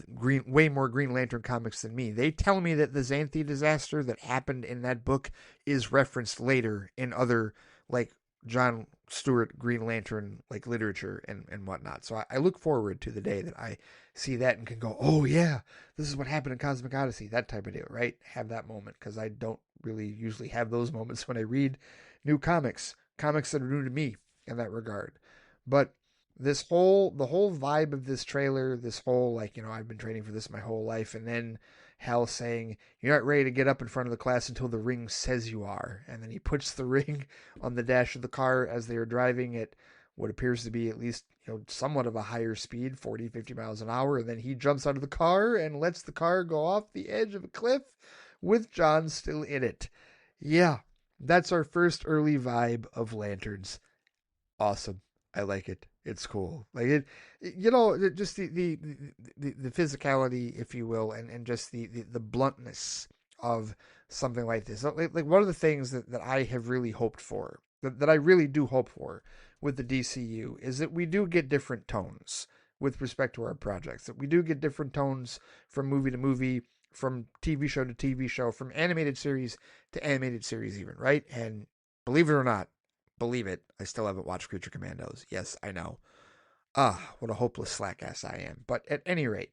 way more Green Lantern comics than me. They tell me that the Xanthi disaster that happened in that book is referenced later in other like Jon Stewart Green Lantern like literature and whatnot. So I look forward to the day that I see that and can go, oh yeah, this is what happened in Cosmic Odyssey, that type of deal, right? Have that moment, because I don't really usually have those moments when I read new comics that are new to me in that regard. But the whole vibe of this trailer, this whole, like, you know, I've been training for this my whole life, and then Hal saying, you're not ready to get up in front of the class until the ring says you are. And then he puts the ring on the dash of the car as they are driving at what appears to be at least, you know, somewhat of a higher speed, 40, 50 miles an hour. And then he jumps out of the car and lets the car go off the edge of a cliff with John still in it. Yeah, that's our first early vibe of Lanterns. Awesome. I like it. It's cool. Like it, you know, just the physicality, if you will, and just the bluntness of something like this. Like one of the things that I have really hoped for, that I really do hope for with the DCU, is that we do get different tones with respect to our projects. That we do get different tones from movie to movie, from TV show to TV show, from animated series to animated series even, right? And believe it or not, believe it, I still haven't watched Creature Commandos. Yes, I know. What a hopeless slack ass I am. But at any rate,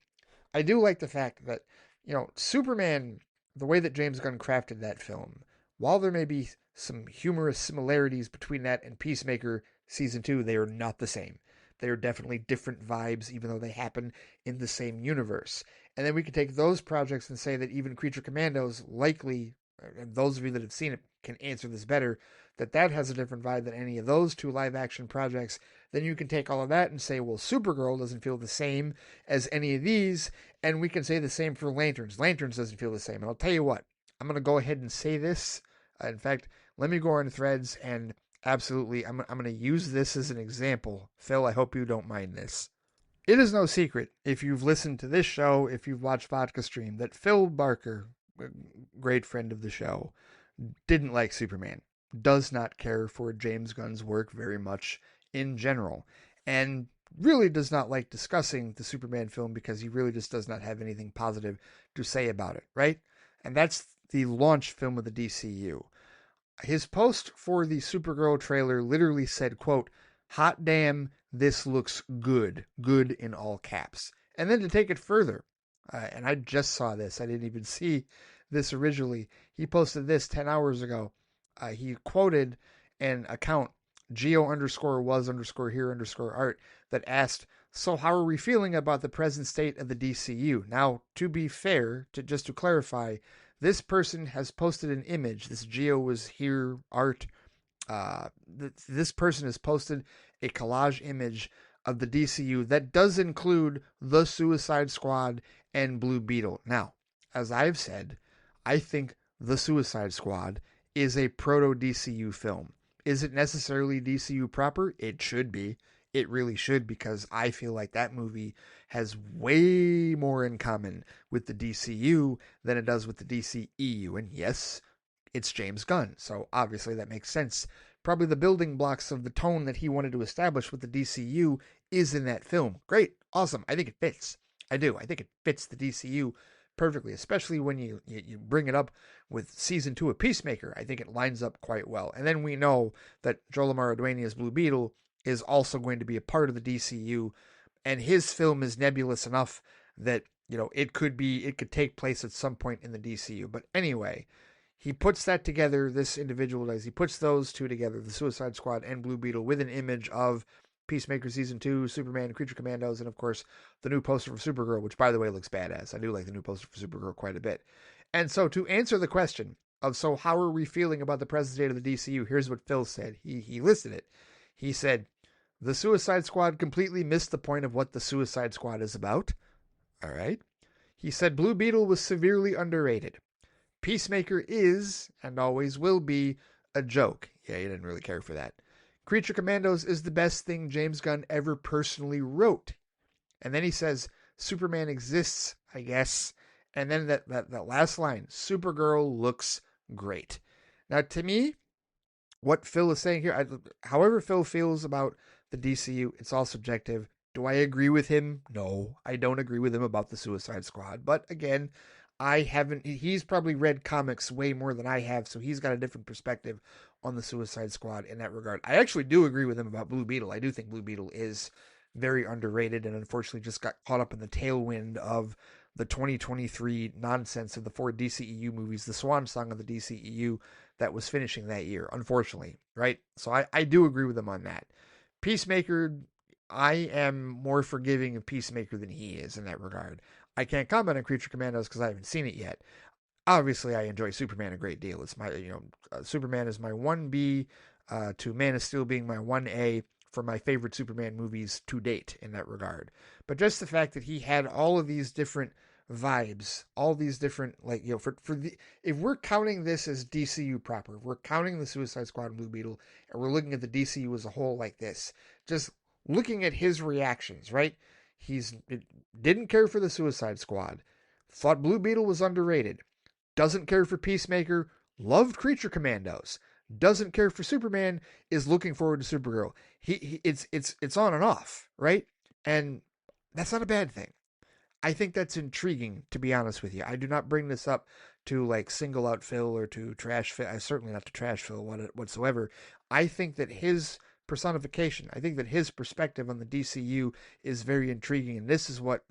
I do like the fact that, you know, Superman, the way that James Gunn crafted that film while there may be some humorous similarities between that and Peacemaker Season 2, they are not the same. They are definitely different vibes, even though they happen in the same universe. And then we can take those projects and say that even Creature Commandos likely, and those of you that have seen it can answer this better, that has a different vibe than any of those two live action projects. Then you can take all of that and say, well, Supergirl doesn't feel the same as any of these, and we can say the same for Lanterns. Lanterns doesn't feel the same. And I'll tell you what, I'm going to go ahead and say this. In fact, let me go on Threads and absolutely, I'm going to use this as an example. Phil, I hope you don't mind this. It is no secret, if you've listened to this show, if you've watched Vodka Stream, that Phil Barker, a great friend of the show, didn't like Superman. Does not care for James Gunn's work very much in general. And really does not like discussing the Superman film because he really just does not have anything positive to say about it, right? And that's the launch film of the DCU. His post for the Supergirl trailer literally said, quote, "Hot damn, this looks good." Good in all caps. And then to take it further, and I just saw this. I didn't even see this originally. He posted this 10 hours ago. He quoted an account, geo_was_here_art, that asked, "So how are we feeling about the present state of the DCU?" Now, to be fair, just to clarify, this person has posted an image. This Geo was here art. This person has posted a collage image of the DCU that does include the Suicide Squad and Blue Beetle. Now, as I've said, I think the Suicide Squad is a proto-DCU film. Is it necessarily DCU proper? It should be. It really should, because I feel like that movie has way more in common with the DCU than it does with the DCEU. And yes, it's James Gunn, so obviously that makes sense. Probably the building blocks of the tone that he wanted to establish with the DCU is in that film. Great, awesome. I think it fits. I do. I think it fits the DCU perfectly, especially when you bring it up with Season 2 of Peacemaker. I think it lines up quite well. And then we know that Joel Duane's Blue Beetle is also going to be a part of the DCU, and his film is nebulous enough that, it could take place at some point in the DCU. But anyway, he puts that together, this individual does. He puts those two together, the Suicide Squad and Blue Beetle, with an image of Peacemaker Season 2, Superman, Creature Commandos, and of course, the new poster for Supergirl, which, by the way, looks badass. I do like the new poster for Supergirl quite a bit. And so, to answer the question of, so how are we feeling about the present state of the DCU, here's what Phil said. He listed it. He said, "The Suicide Squad completely missed the point of what the Suicide Squad is about." All right. He said, "Blue Beetle was severely underrated. Peacemaker is, and always will be, a joke." Yeah, he didn't really care for that. "Creature Commandos is the best thing James Gunn ever personally wrote." And then he says, "Superman exists, I guess." And then that last line, "Supergirl looks great." Now, to me, what Phil is saying here, however Phil feels about the DCU, it's all subjective. Do I agree with him? No, I don't agree with him about the Suicide Squad. But again, he's probably read comics way more than I have, so he's got a different perspective on the Suicide Squad in that regard. I actually do agree with him about Blue Beetle. I do think Blue Beetle is very underrated and unfortunately just got caught up in the tailwind of the 2023 nonsense of the 4 DCEU movies, the swan song of the DCEU that was finishing that year, unfortunately, right? So I do agree with him on that. Peacemaker, I am more forgiving of Peacemaker than he is in that regard. I can't comment on Creature Commandos because I haven't seen it yet. Obviously, I enjoy Superman a great deal. It's my, Superman is my 1B, to Man of Steel being my 1A for my favorite Superman movies to date in that regard. But just the fact that he had all of these different vibes, all these different, if we're counting this as DCU proper, if we're counting the Suicide Squad and Blue Beetle, and we're looking at the DCU as a whole like this, just looking at his reactions, right? Didn't care for the Suicide Squad, thought Blue Beetle was underrated, doesn't care for Peacemaker, loved Creature Commandos, doesn't care for Superman, is looking forward to Supergirl. It's on and off, right? And that's not a bad thing. I think that's intriguing, to be honest with you. I do not bring this up to single out Phil or to trash Phil. Certainly not to trash Phil whatsoever. I think that his personification, I think that his perspective on the DCU is very intriguing, and this is what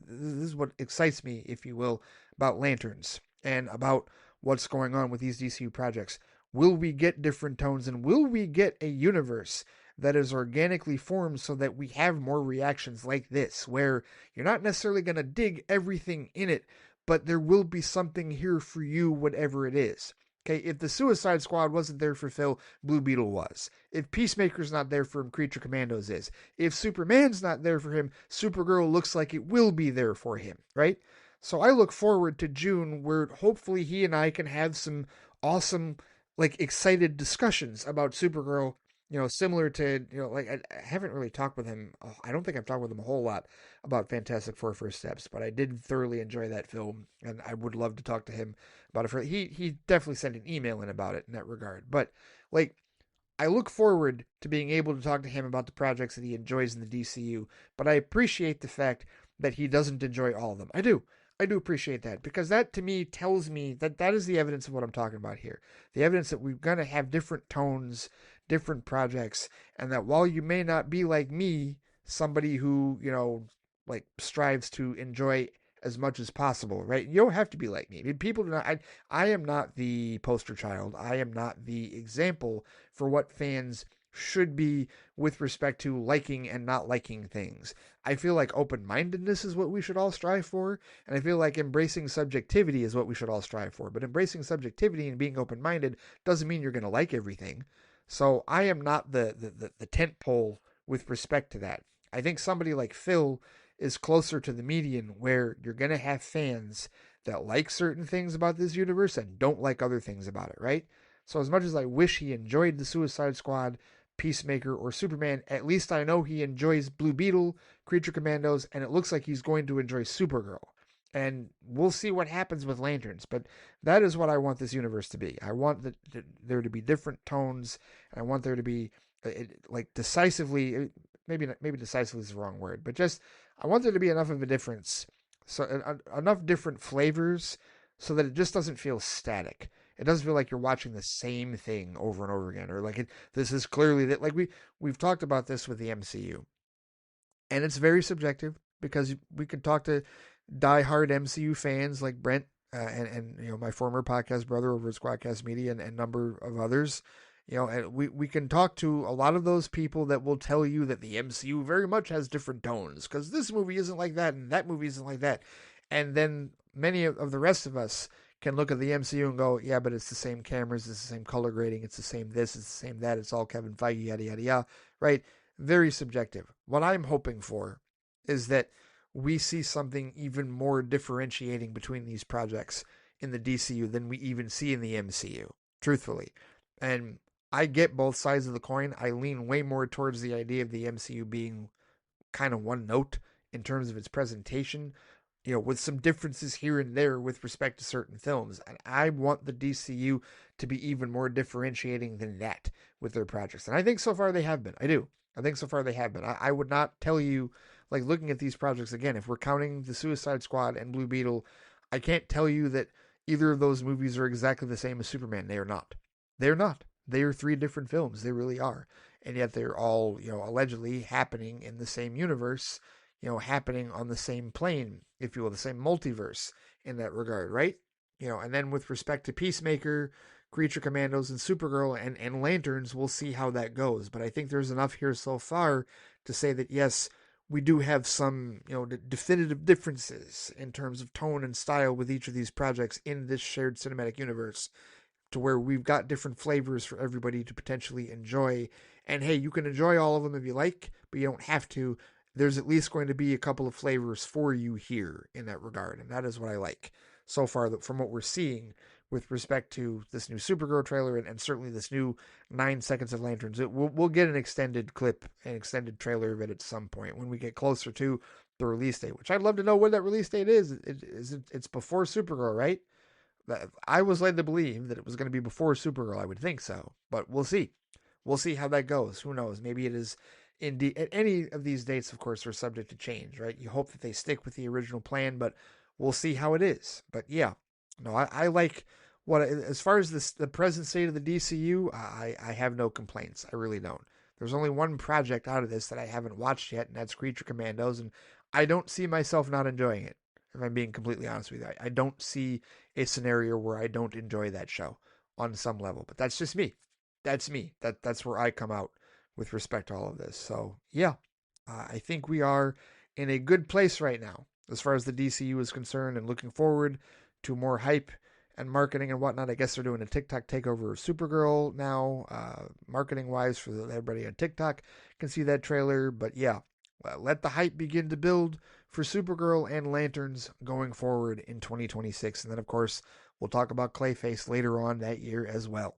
excites me, if you will, about Lanterns and about what's going on with these DCU projects. will we get different tones, and will we get a universe that is organically formed so that we have more reactions like this, where you're not necessarily going to dig everything in it, but there will be something here for you, whatever it is. Okay, if the Suicide Squad wasn't there for Phil, Blue Beetle was. If Peacemaker's not there for him, Creature Commandos is. If Superman's not there for him, Supergirl looks like it will be there for him, right? So I look forward to June, where hopefully he and I can have some awesome, like, excited discussions about Supergirl, similar to, like, I haven't really talked with him. I don't think I've talked with him a whole lot about Fantastic Four First Steps, but I did thoroughly enjoy that film, and I would love to talk to him about it. He definitely sent an email in about it in that regard. But, like, I look forward to being able to talk to him about the projects that he enjoys in the DCU, but I appreciate the fact that he doesn't enjoy all of them. I do. I do appreciate that, because that to me tells me that that is the evidence of what I'm talking about here. The evidence that we're going to have different tones, different projects, and that while you may not be like me, somebody who, like, strives to enjoy as much as possible, right? You don't have to be like me. I mean, people do not. I am not the poster child. I am not the example for what fans should be with respect to liking and not liking things. I feel like open-mindedness is what we should all strive for, and I feel like embracing subjectivity is what we should all strive for. But embracing subjectivity and being open-minded doesn't mean you're going to like everything. So I am not the tent pole with respect to that. I think somebody like Phil is closer to the median, where you're going to have fans that like certain things about this universe and don't like other things about it, right? So as much as I wish he enjoyed the Suicide Squad, Peacemaker, or Superman, at least I know he enjoys Blue Beetle, Creature Commandos, and it looks like he's going to enjoy Supergirl. And we'll see what happens with Lanterns, but that is what I want this universe to be. I want there to be different tones, and I want there to be, like, decisively, maybe decisively is the wrong word, but just I want there to be enough of a difference, so enough different flavors, so that it just doesn't feel static. It doesn't feel like you're watching the same thing over and over again, or like this is clearly that, like, we've talked about this with the MCU, and it's very subjective, because we could talk to diehard MCU fans like Brent, and my former podcast brother over at Squadcast Media, and a number of others. And we can talk to a lot of those people that will tell you that the MCU very much has different tones, because this movie isn't like that and that movie isn't like that. And then many of the rest of us can look at the MCU and go, yeah, but it's the same cameras, it's the same color grading, it's the same this, it's the same that, it's all Kevin Feige, yada, yada, yada, right? Very subjective. What I'm hoping for is that we see something even more differentiating between these projects in the DCU than we even see in the MCU, truthfully. And I get both sides of the coin. I lean way more towards the idea of the MCU being kind of one note in terms of its presentation, with some differences here and there with respect to certain films. And I want the DCU to be even more differentiating than that with their projects. And I think so far they have been. I do. I think so far they have been. I would not tell you, like, looking at these projects again, if we're counting the Suicide Squad and Blue Beetle, I can't tell you that either of those movies are exactly the same as Superman. They are not. They are not. They are three different films. They really are. And yet they're all, allegedly happening in the same universe, happening on the same plane, if you will, the same multiverse in that regard, right? And then with respect to Peacemaker, Creature Commandos, and Supergirl, and Lanterns, we'll see how that goes. But I think there's enough here so far to say that, yes, we do have some, definitive differences in terms of tone and style with each of these projects in this shared cinematic universe, to where we've got different flavors for everybody to potentially enjoy. And hey, you can enjoy all of them if you like, but you don't have to. There's at least going to be a couple of flavors for you here in that regard. And that is what I like so far from what we're seeing with respect to this new Supergirl trailer, and certainly this new 9 seconds of Lanterns. We'll get an extended clip, an extended trailer of it at some point when we get closer to the release date, which I'd love to know when that release date is. It's before Supergirl, right? I was led to believe that it was going to be before Supergirl. I would think so, but we'll see. We'll see how that goes. Who knows? Maybe it is indeed. At any of these dates, of course, are subject to change, right? You hope that they stick with the original plan, but we'll see how it is. But yeah, no, I like what, as far as the present state of the DCU, I have no complaints. I really don't. There's only one project out of this that I haven't watched yet, and that's Creature Commandos, and I don't see myself not enjoying it, if I'm being completely honest with you. I don't see a scenario where I don't enjoy that show. on some level. But that's just me. That's me. That's where I come out with respect to all of this. So yeah, I think we are in a good place right now as far as the DCU is concerned, and looking forward to more hype and marketing and whatnot. I guess they're doing a TikTok takeover of Supergirl now, marketing wise, for everybody on TikTok can see that trailer. But yeah, let the hype begin to build for Supergirl and Lanterns going forward in 2026. And then, of course, we'll talk about Clayface later on that year as well.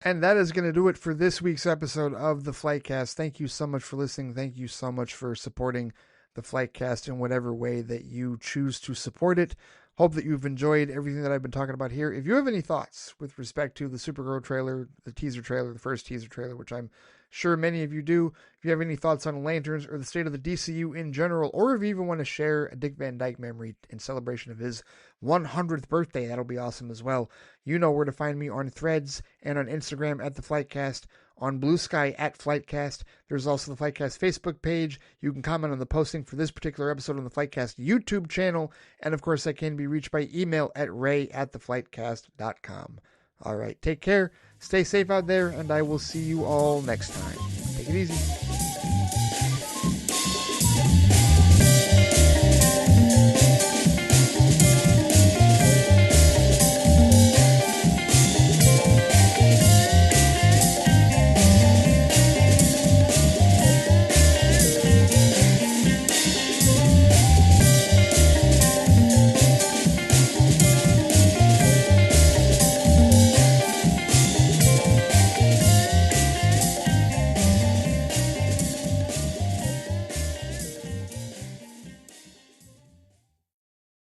And that is going to do it for this week's episode of the FliteCast. Thank you so much for listening. Thank you so much for supporting the FliteCast in whatever way that you choose to support it. Hope that you've enjoyed everything that I've been talking about here. If you have any thoughts with respect to the Supergirl trailer, the teaser trailer, the first teaser trailer, which I'm sure many of you do, if you have any thoughts on Lanterns or the state of the DCU in general, or if you even want to share a Dick Van Dyke memory in celebration of his 100th birthday, that'll be awesome as well. You know where to find me on Threads and on Instagram at the FliteCast, on BLUESKY at FliteCast. There's also the FliteCast Facebook page. You can comment on the posting for this particular episode on the FliteCast YouTube channel. And of course, I can be reached by email at ray@theflightcast.com. All right, take care, stay safe out there, and I will see you all next time. Take it easy.